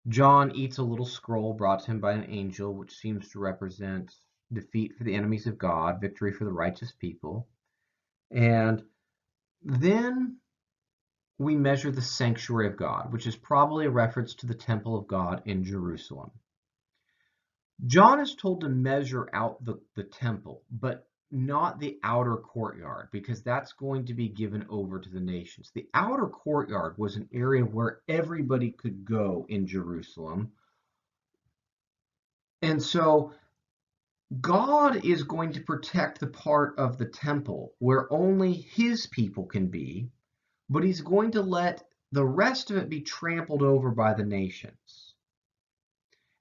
John eats a little scroll brought to him by an angel, which seems to represent defeat for the enemies of God, victory for the righteous people. And then we measure the sanctuary of God, which is probably a reference to the temple of God in Jerusalem. John is told to measure out the temple, but not the outer courtyard, because that's going to be given over to the nations. The outer courtyard was an area where everybody could go in Jerusalem. And so God is going to protect the part of the temple where only his people can be, but he's going to let the rest of it be trampled over by the nations.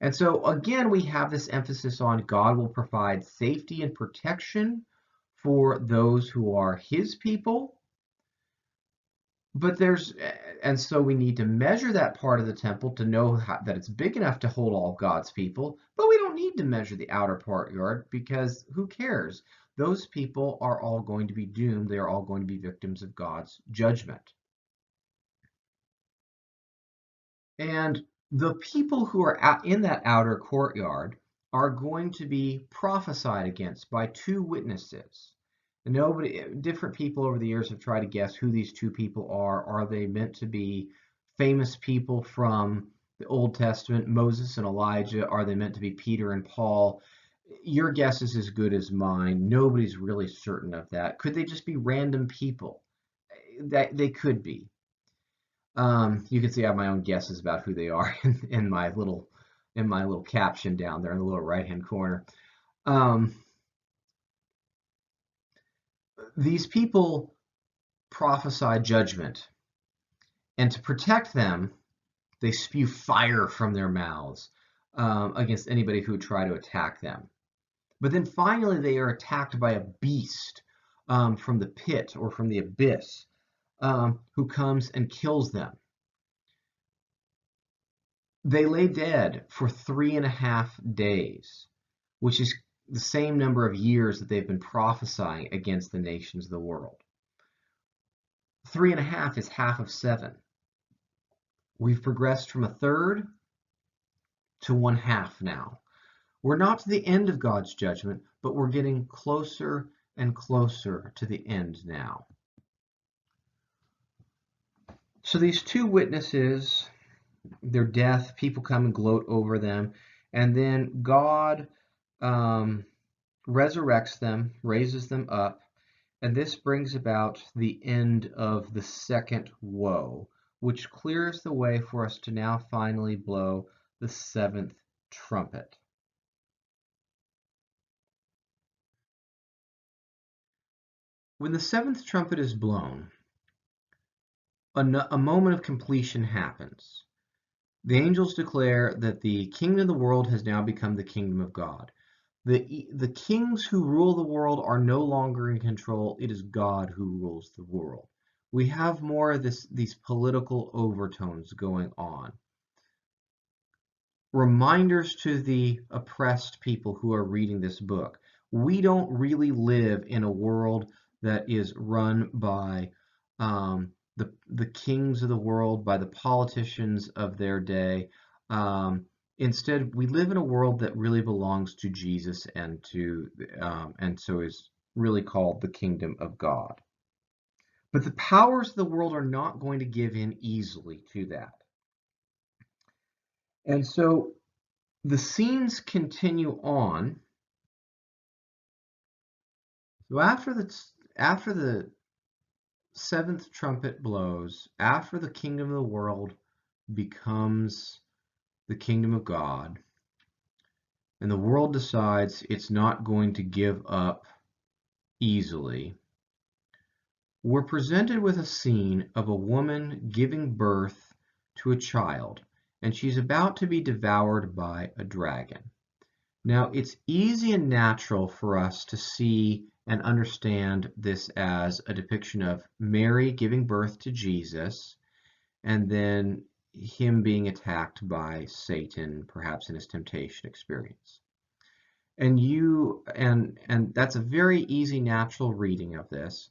And so again, we have this emphasis on God will provide safety and protection for those who are his people. But and so we need to measure that part of the temple to know that it's big enough to hold all God's people. But we don't need to measure the outer courtyard, because who cares? Those people are all going to be doomed. They are all going to be victims of God's judgment. And the people who are in that outer courtyard are going to be prophesied against by two witnesses. Different people over the years have tried to guess who these two people are. Are they meant to be famous people from the Old Testament, Moses and Elijah? Are they meant to be Peter and Paul? Your guess is as good as mine. Nobody's really certain of that. Could they just be random people? That they could be. You can see I have my own guesses about who they are in my little caption down there in the little right-hand corner. These people prophesy judgment, and to protect them, they spew fire from their mouths against anybody who would try to attack them. But then finally, they are attacked by a beast from the pit or from the abyss who comes and kills them. They lay dead for 3.5 days, which is the same number of years that they've been prophesying against the nations of the world. 3.5 is half of 7. We've progressed from 1/3 to 1/2 now. We're not to the end of God's judgment, but we're getting closer and closer to the end now. So these two witnesses, their death, people come and gloat over them, and then God resurrects them, raises them up, and this brings about the end of the second woe, which clears the way for us to now finally blow the 7th trumpet. When the 7th trumpet is blown, a moment of completion happens. The angels declare that the kingdom of the world has now become the kingdom of God. The kings who rule the world are no longer in control. It is God who rules the world. We have more of these political overtones going on. Reminders to the oppressed people who are reading this book. We don't really live in a world that is run by the kings of the world, by the politicians of their day. Instead, we live in a world that really belongs to Jesus and so is really called the kingdom of God. But the powers of the world are not going to give in easily to that. And so the scenes continue on. So after the 7th trumpet blows, after the kingdom of the world becomes the kingdom of God, and the world decides it's not going to give up easily, we're presented with a scene of a woman giving birth to a child, and she's about to be devoured by a dragon. Now, it's easy and natural for us to see and understand this as a depiction of Mary giving birth to Jesus, and then him being attacked by Satan, perhaps in his temptation experience. And that's a very easy, natural reading of this,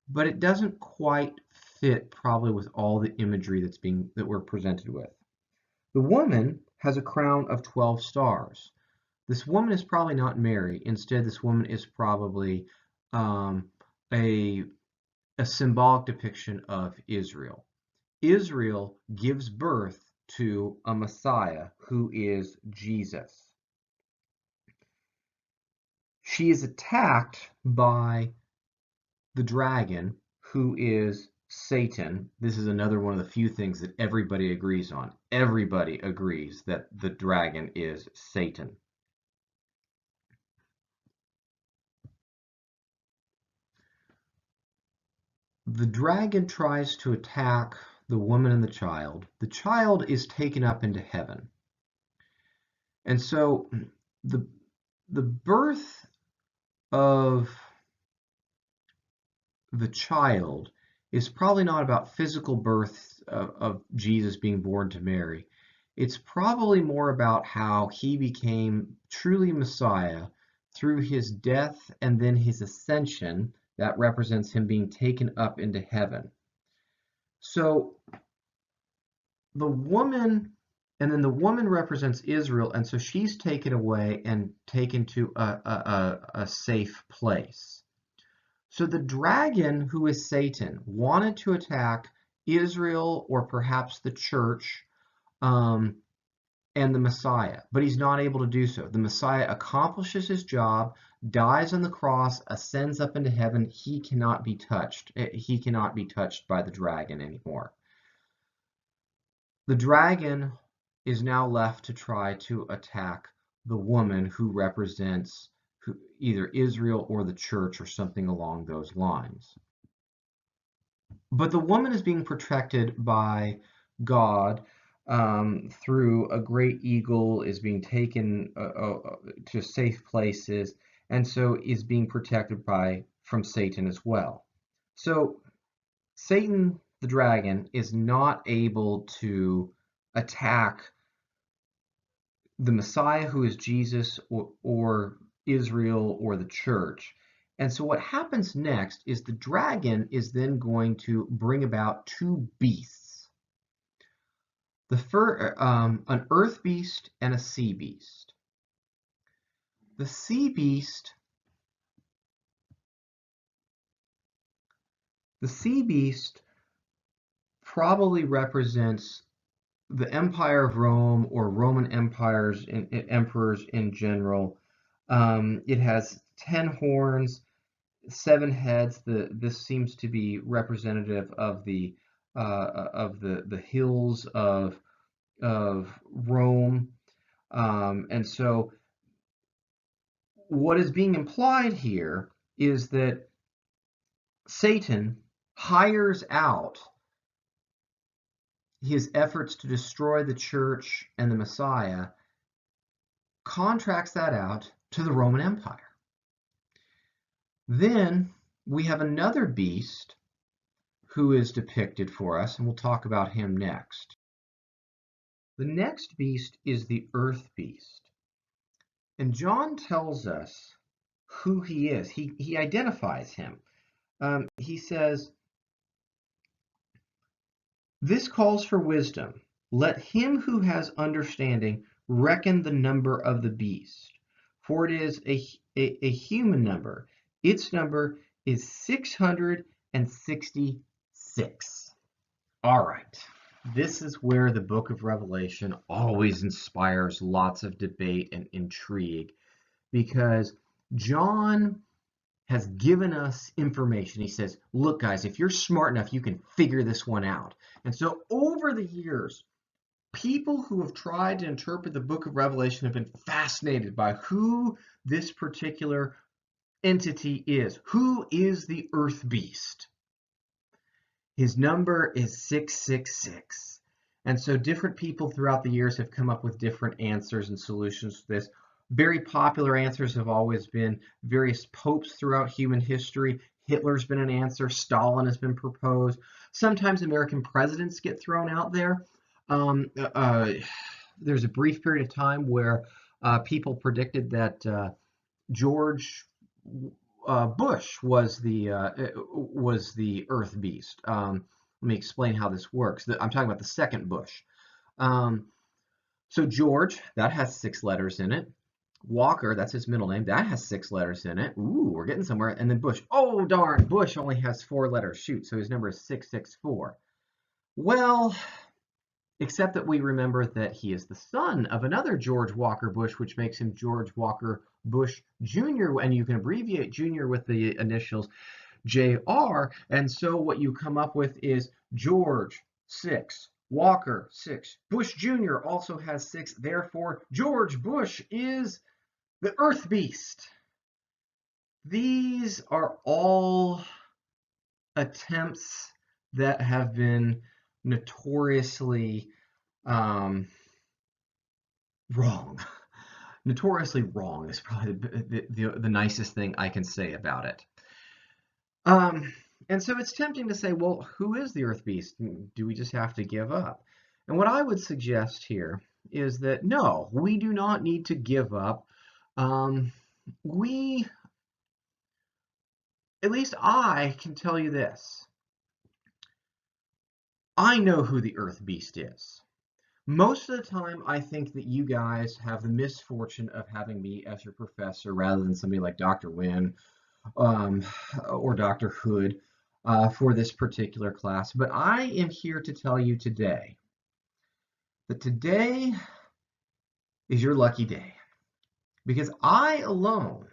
but it doesn't quite fit probably with all the imagery that we're presented with. The woman has a crown of 12 stars. This woman is probably not Mary. Instead, this woman is probably a symbolic depiction of Israel. Israel gives birth to a Messiah who is Jesus. she is attacked by the dragon, who is Satan. This is another one of the few things that everybody agrees on. Everybody agrees that the dragon is Satan. The dragon tries to attack the woman and the child. The child is taken up into heaven. And so the birth of the child is probably not about physical birth of Jesus being born to Mary. It's probably more about how he became truly Messiah through his death and then his ascension. That represents him being taken up into heaven. So the woman, and then the woman represents Israel, and so she's taken away and taken to a safe place. So the dragon, who is Satan, wanted to attack Israel or perhaps the church and the Messiah, but he's not able to do so. The Messiah accomplishes his job, dies on the cross, ascends up into heaven. He cannot be touched. He cannot be touched by the dragon anymore. The dragon is now left to try to attack the woman, who represents either Israel or the church or something along those lines. But the woman is being protected by God through a great eagle, is being taken to safe places, and so is being protected from Satan as well. So Satan, the dragon, is not able to attack the Messiah, who is Jesus, or Israel or the church. And so what happens next is the dragon is then going to bring about two beasts. An earth beast and a sea beast. The sea beast probably represents the Empire of Rome, or Roman empires and emperors in general. It has 10 horns, 7 heads. This seems to be representative of the hills of Rome, and so what is being implied here is that Satan hires out his efforts to destroy the church and the Messiah, contracts that out to the Roman Empire. Then we have another beast who is depicted for us, and we'll talk about him next. The next beast is the earth beast. And John tells us who he is. He identifies him. He says, "This calls for wisdom. Let him who has understanding reckon the number of the beast, for it is a human number. Its number is 666. All right. This is where the book of Revelation always inspires lots of debate and intrigue, because John has given us information. He says, look, guys, if you're smart enough, you can figure this one out. And so over the years, people who have tried to interpret the book of Revelation have been fascinated by who this particular entity is. Who is the earth beast? His number is 666. And so different people throughout the years have come up with different answers and solutions to this. Very popular answers have always been various popes throughout human history. Hitler's been an answer. Stalin has been proposed. Sometimes American presidents get thrown out there. There's a brief period of time where people predicted that George Bush was the earth beast. Let me explain how this works. I'm talking about the second Bush. So George, that has 6 letters in it. Walker, that's his middle name, that has 6 letters in it. Ooh, we're getting somewhere. And then Bush. Oh, darn, Bush only has 4 letters. Shoot, so his number is 664. Well, except that we remember that he is the son of another George Walker Bush, which makes him George Walker Bush Jr., and you can abbreviate Jr. with the initials JR, and so what you come up with is George 6, Walker 6, Bush Jr. also has 6, therefore George Bush is the Earth Beast. These are all attempts that have been notoriously wrong. Notoriously wrong is probably the nicest thing I can say about it. And so it's tempting to say, well, who is the Earth Beast? Do we just have to give up? And what I would suggest here is that no, we do not need to give up. At least I can tell you this. I know who the Earth Beast is. Most of the time, I think that you guys have the misfortune of having me as your professor rather than somebody like Dr. Wynn or Dr. Hood for this particular class. But I am here to tell you today that today is your lucky day. Because I alone,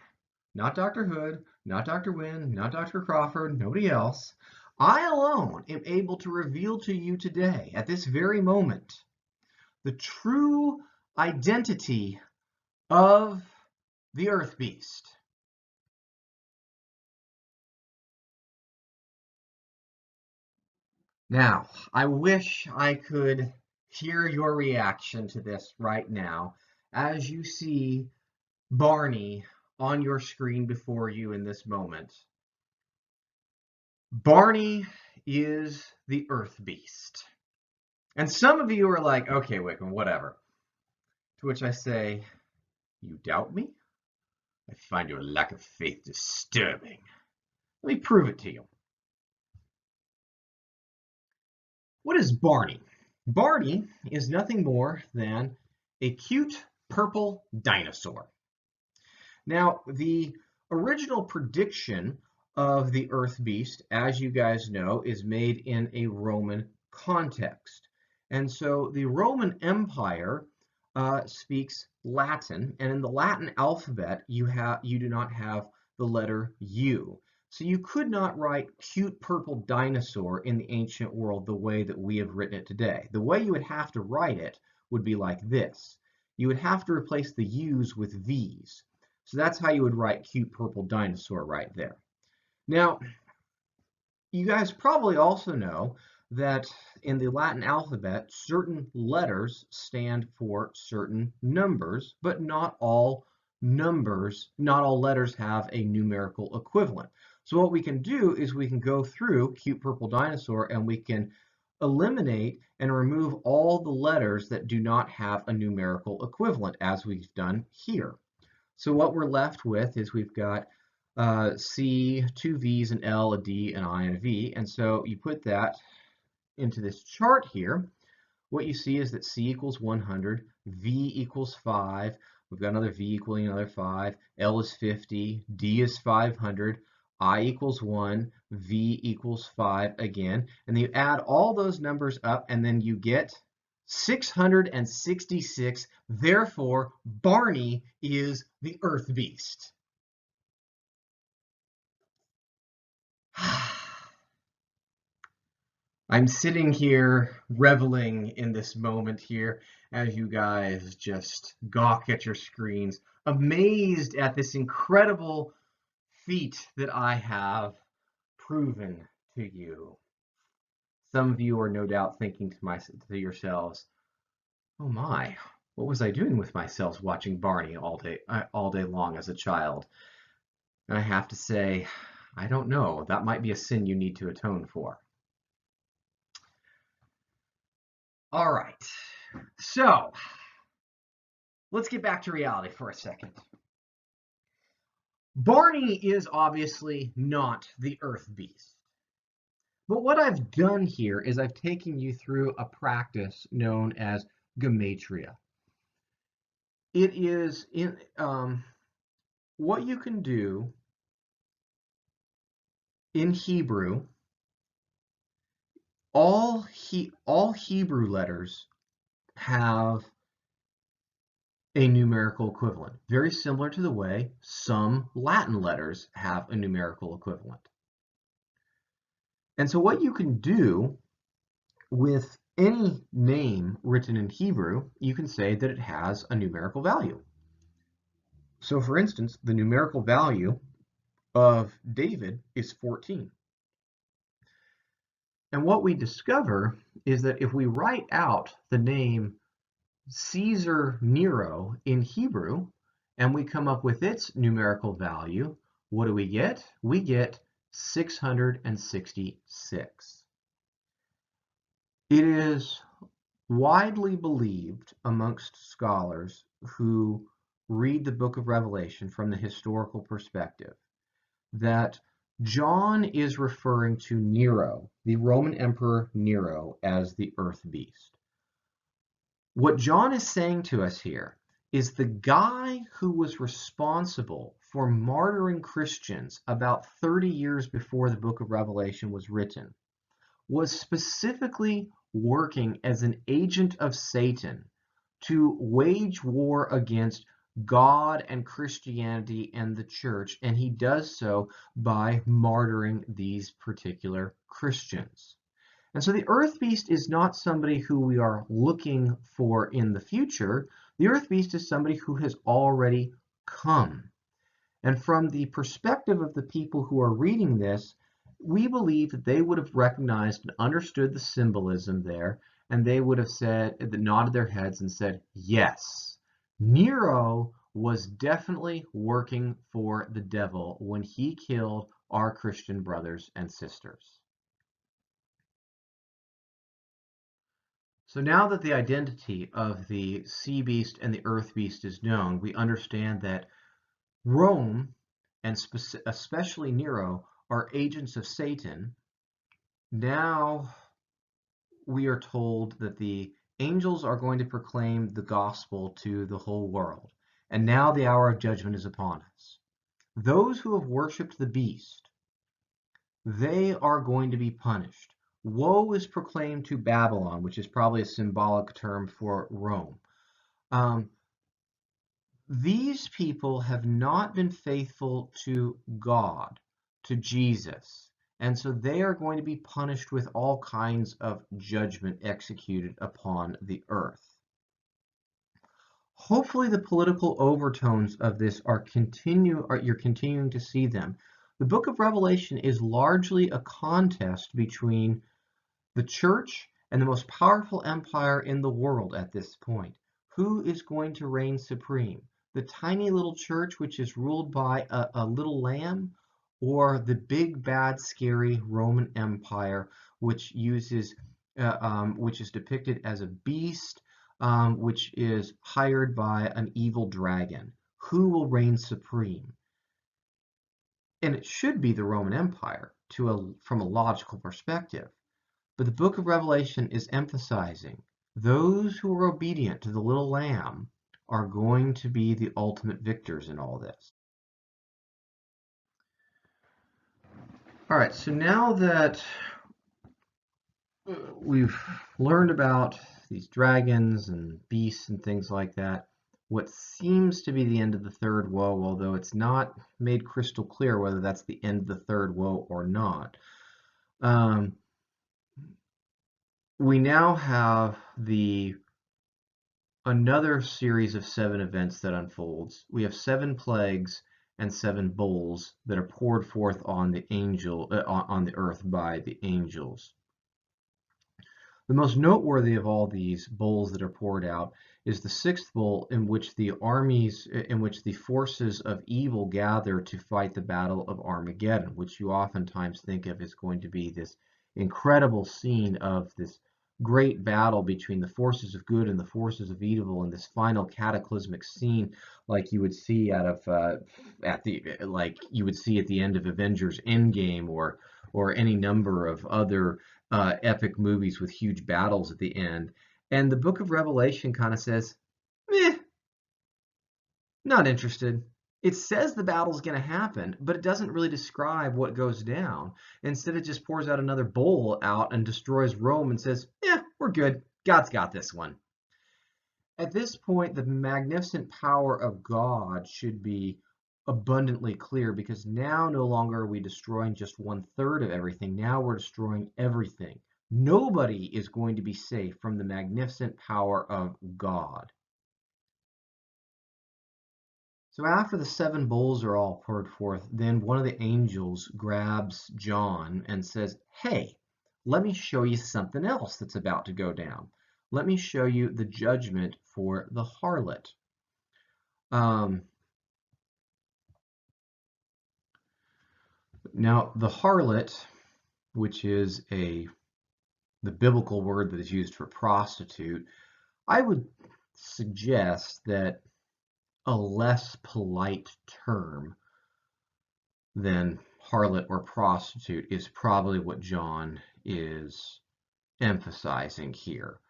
not Dr. Hood, not Dr. Wynn, not Dr. Crawford, nobody else, I alone am able to reveal to you today, at this very moment, the true identity of the Earth Beast. Now, I wish I could hear your reaction to this right now as you see Barney on your screen before you in this moment. Barney is the Earth Beast. And some of you are like, okay, Wickham, whatever. To which I say, you doubt me? I find your lack of faith disturbing. Let me prove it to you. What is Barney? Barney is nothing more than a cute purple dinosaur. Now, the original prediction of the Earth Beast, as you guys know, is made in a Roman context. And so the Roman Empire speaks Latin, and in the Latin alphabet, you do not have the letter U. So you could not write cute purple dinosaur in the ancient world the way that we have written it today. The way you would have to write it would be like this. You would have to replace the U's with V's. So that's how you would write cute purple dinosaur right there. Now, you guys probably also know that in the Latin alphabet, certain letters stand for certain numbers, but not all letters have a numerical equivalent. So what we can do is we can go through cute purple dinosaur and we can eliminate and remove all the letters that do not have a numerical equivalent, as we've done here. So what we're left with is we've got C, two V's, an L, a D, an I, and a V. And so you put that into this chart here. What you see is that C equals 100, V equals 5. We've got another V equaling another 5. L is 50, D is 500, I equals 1, V equals 5 again. And then you add all those numbers up, and then you get 666. Therefore, Barney is the Earth Beast. I'm sitting here reveling in this moment here as you guys just gawk at your screens, amazed at this incredible feat that I have proven to you. Some of you are no doubt thinking to yourselves, oh my, what was I doing with myself watching Barney all day long as a child? And I have to say, I don't know. That might be a sin you need to atone for. All right, so let's get back to reality for a second. Barney is obviously not the Earth Beast. But what I've done here is I've taken you through a practice known as gematria. It is in what you can do in Hebrew. All Hebrew letters have a numerical equivalent, very similar to the way some Latin letters have a numerical equivalent. And so what you can do with any name written in Hebrew, you can say that it has a numerical value. So for instance, the numerical value of David is 14. And what we discover is that if we write out the name Caesar Nero in Hebrew, and we come up with its numerical value, what do we get? We get 666. It is widely believed amongst scholars who read the book of Revelation from the historical perspective that John is referring to Nero, the Roman Emperor Nero, as the earth beast. What John is saying to us here is the guy who was responsible for martyring Christians about 30 years before the book of Revelation was written was specifically working as an agent of Satan to wage war against God and Christianity and the church, and he does so by martyring these particular Christians. And so the earth beast is not somebody who we are looking for in the future. The earth beast is somebody who has already come. And from the perspective of the people who are reading this, we believe that they would have recognized and understood the symbolism there, and they would have said, nodded their heads and said, yes, Nero was definitely working for the devil when he killed our Christian brothers and sisters. So now that the identity of the sea beast and the earth beast is known, we understand that Rome, and especially Nero, are agents of Satan. Now we are told that the angels are going to proclaim the gospel to the whole world. And now the hour of judgment is upon us. Those who have worshipped the beast, they are going to be punished. Woe is proclaimed to Babylon, which is probably a symbolic term for Rome. These people have not been faithful to God, to Jesus, and so they are going to be punished with all kinds of judgment executed upon the earth. Hopefully the political overtones of this you're continuing to see them. The book of Revelation is largely a contest between the church and the most powerful empire in the world at this point. Who is going to reign supreme? The tiny little church, which is ruled by a little lamb, or the big, bad, scary Roman Empire, which is depicted as a beast, which is hired by an evil dragon? Who will reign supreme? And it should be the Roman Empire from a logical perspective. But the book of Revelation is emphasizing those who are obedient to the little lamb are going to be the ultimate victors in all this. All right, so now that we've learned about these dragons and beasts and things like that, what seems to be the end of the third woe, although it's not made crystal clear whether that's the end of the third woe or not, we now have another series of 7 events that unfolds. We have 7 plagues and 7 bowls that are poured forth on the earth by the angels. The most noteworthy of all these bowls that are poured out is the 6th bowl, in which the forces of evil gather to fight the battle of Armageddon, which you oftentimes think of as going to be this incredible scene of this great battle between the forces of good and the forces of evil, in this final cataclysmic scene, like you would see at the end of Avengers Endgame, or any number of other epic movies with huge battles at the end. And the book of Revelation kind of says, meh, not interested. It says the battle's going to happen, but it doesn't really describe what goes down. Instead, it just pours out another bowl out and destroys Rome and says, yeah, we're good. God's got this one. At this point, the magnificent power of God should be abundantly clear, because now no longer are we destroying just 1/3 of everything. Now we're destroying everything. Nobody is going to be safe from the magnificent power of God. So after the 7 bowls are all poured forth, then one of the angels grabs John and says, "Hey, let me show you something else that's about to go down. Let me show you the judgment for the harlot." Um, Now, the harlot, which is the biblical word that is used for prostitute, I would suggest that a less polite term than harlot or prostitute is probably what John is emphasizing here.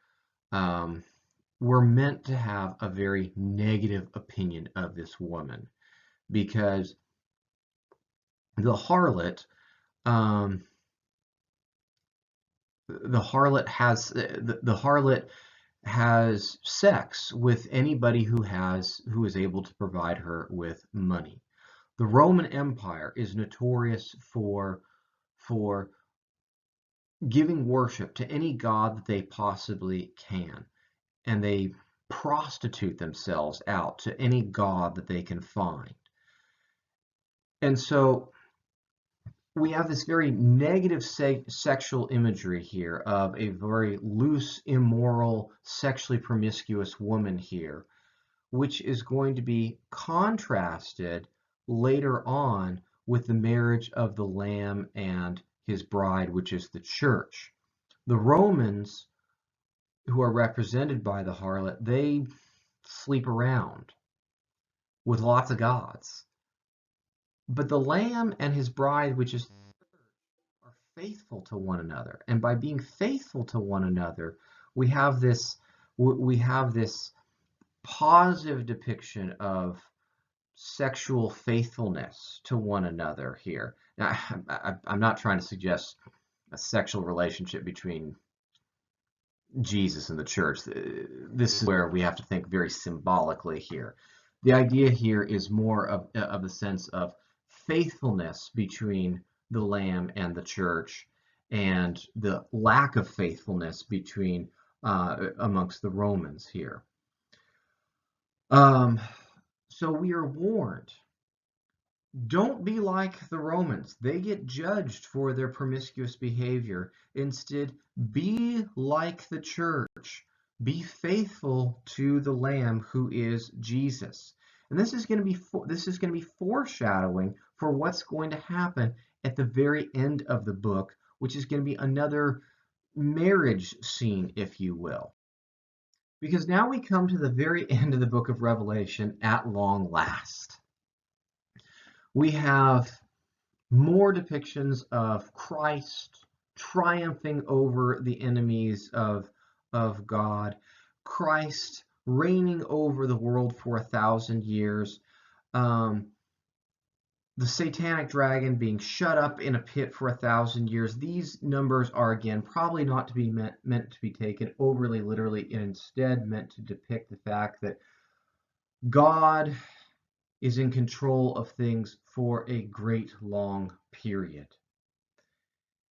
We're meant to have a very negative opinion of this woman, because the harlot, um, the harlot has the harlot has sex with anybody who is able to provide her with money. The Roman Empire is notorious for giving worship to any god that they possibly can, and they prostitute themselves out to any god that they can find. And so we have this very negative sexual imagery here of a very loose, immoral, sexually promiscuous woman here, which is going to be contrasted later on with the marriage of the Lamb and his bride, which is the church. The Romans, who are represented by the harlot, they sleep around with lots of gods. But the Lamb and his bride, which is are faithful to one another. And by being faithful to one another, we have this positive depiction of sexual faithfulness to one another here. Now, I'm not trying to suggest a sexual relationship between Jesus and the church. This is where we have to think very symbolically here. The idea here is more of the sense of faithfulness between the Lamb and the church, and the lack of faithfulness between amongst the Romans here. So we are warned. Don't be like the Romans. They get judged for their promiscuous behavior. Instead, be like the church. Be faithful to the Lamb, who is Jesus. And this is going to be foreshadowing for what's going to happen at the very end of the book, which is going to be another marriage scene, if you will. Because now we come to the very end of the book of Revelation at long last. We have more depictions of Christ triumphing over the enemies of God, Christ reigning over the world for 1,000 years, the satanic dragon being shut up in a pit for 1,000 years. These numbers are, again, probably not to be meant to be taken overly literally, and instead meant to depict the fact that God is in control of things for a great long period,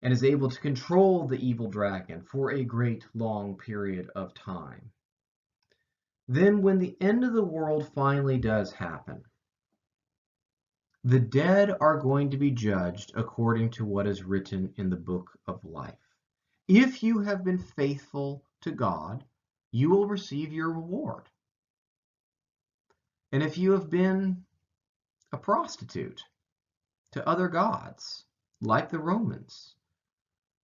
and is able to control the evil dragon for a great long period of time. Then when the end of the world finally does happen, the dead are going to be judged according to what is written in the book of life. If you have been faithful to God, you will receive your reward. And if you have been a prostitute to other gods, like the Romans,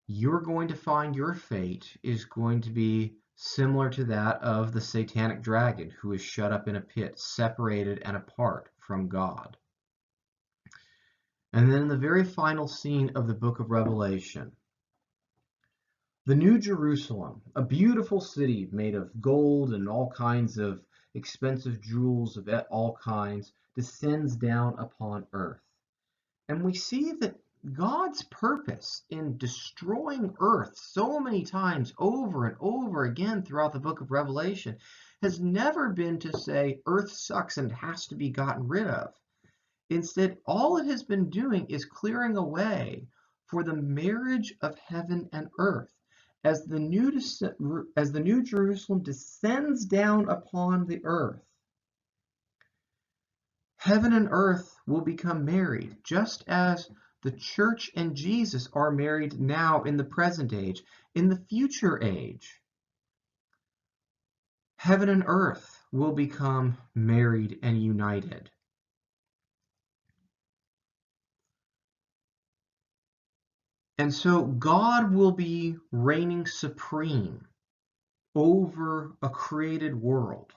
you're going to find your fate is going to be similar to that of the satanic dragon, who is shut up in a pit, separated and apart from God. And then in the very final scene of the book of Revelation, the New Jerusalem, a beautiful city made of gold and all kinds of expensive jewels of all kinds, descends down upon earth. And we see that God's purpose in destroying earth so many times over and over again throughout the book of Revelation has never been to say earth sucks and has to be gotten rid of. Instead, all it has been doing is clearing a way for the marriage of heaven and earth. As the new Jerusalem descends down upon the earth, heaven and earth will become married, just as the church and Jesus are married now in the present age. In the future age, heaven and earth will become married and united. And so God will be reigning supreme over a created world.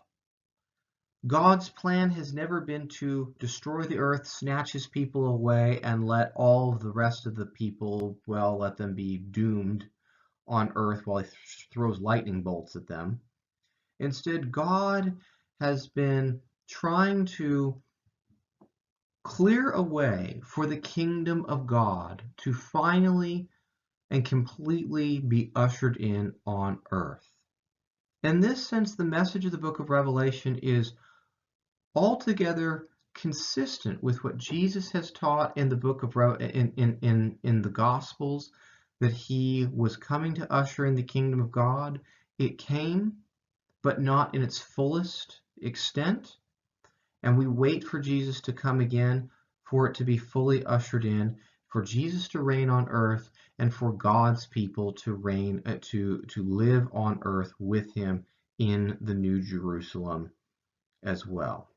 God's plan has never been to destroy the earth, snatch his people away, and let all of the rest of the people, well, let them be doomed on earth while he throws lightning bolts at them. Instead, God has been trying to clear a way for the kingdom of God to finally and completely be ushered in on earth. In this sense, the message of the book of Revelation is altogether consistent with what Jesus has taught in the book of in the Gospels, that he was coming to usher in the kingdom of God. It came, but not in its fullest extent. And we wait for Jesus to come again, for it to be fully ushered in, for Jesus to reign on earth, and for God's people to reign, to live on earth with him in the New Jerusalem as well.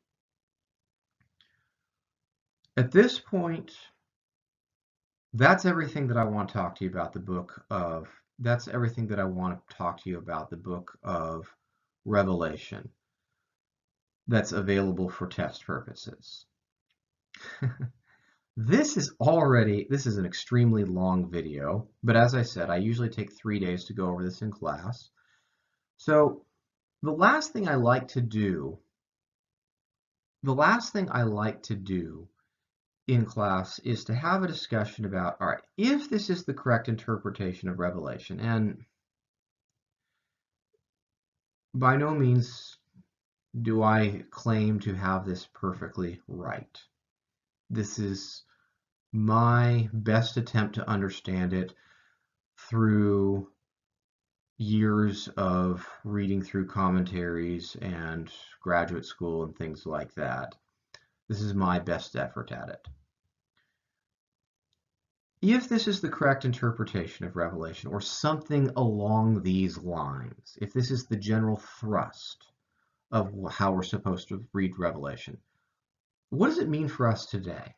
At this point, that's everything that I want to talk to you about the book of, that's everything that I want to talk to you about the book of Revelation that's available for test purposes. This is an extremely long video, but as I said, I usually take 3 days to go over this in class. So the last thing I like to do in class is to have a discussion about, all right, if this is the correct interpretation of Revelation, and by no means do I claim to have this perfectly right. This is my best attempt to understand it through years of reading through commentaries and graduate school and things like that. This is my best effort at it. If this is the correct interpretation of Revelation, or something along these lines, if this is the general thrust of how we're supposed to read Revelation, what does it mean for us today?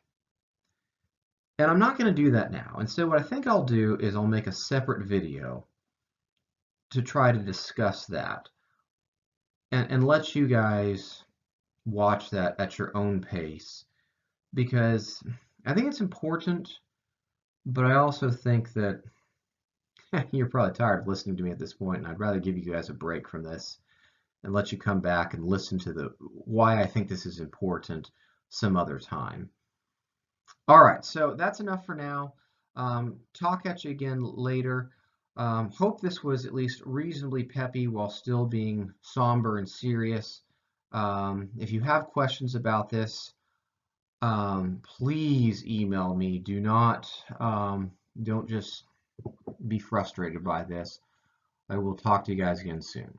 And I'm not going to do that now. And so what I think I'll do is I'll make a separate video to try to discuss that and let you guys watch that at your own pace, because I think it's important, but I also think that you're probably tired of listening to me at this point, and I'd rather give you guys a break from this and let you come back and listen to why I think this is important some other time. All right, so that's enough for now. Talk at you again later. Hope this was at least reasonably peppy while still being somber and serious. If you have questions about this, please email me. Don't just be frustrated by this. I will talk to you guys again soon.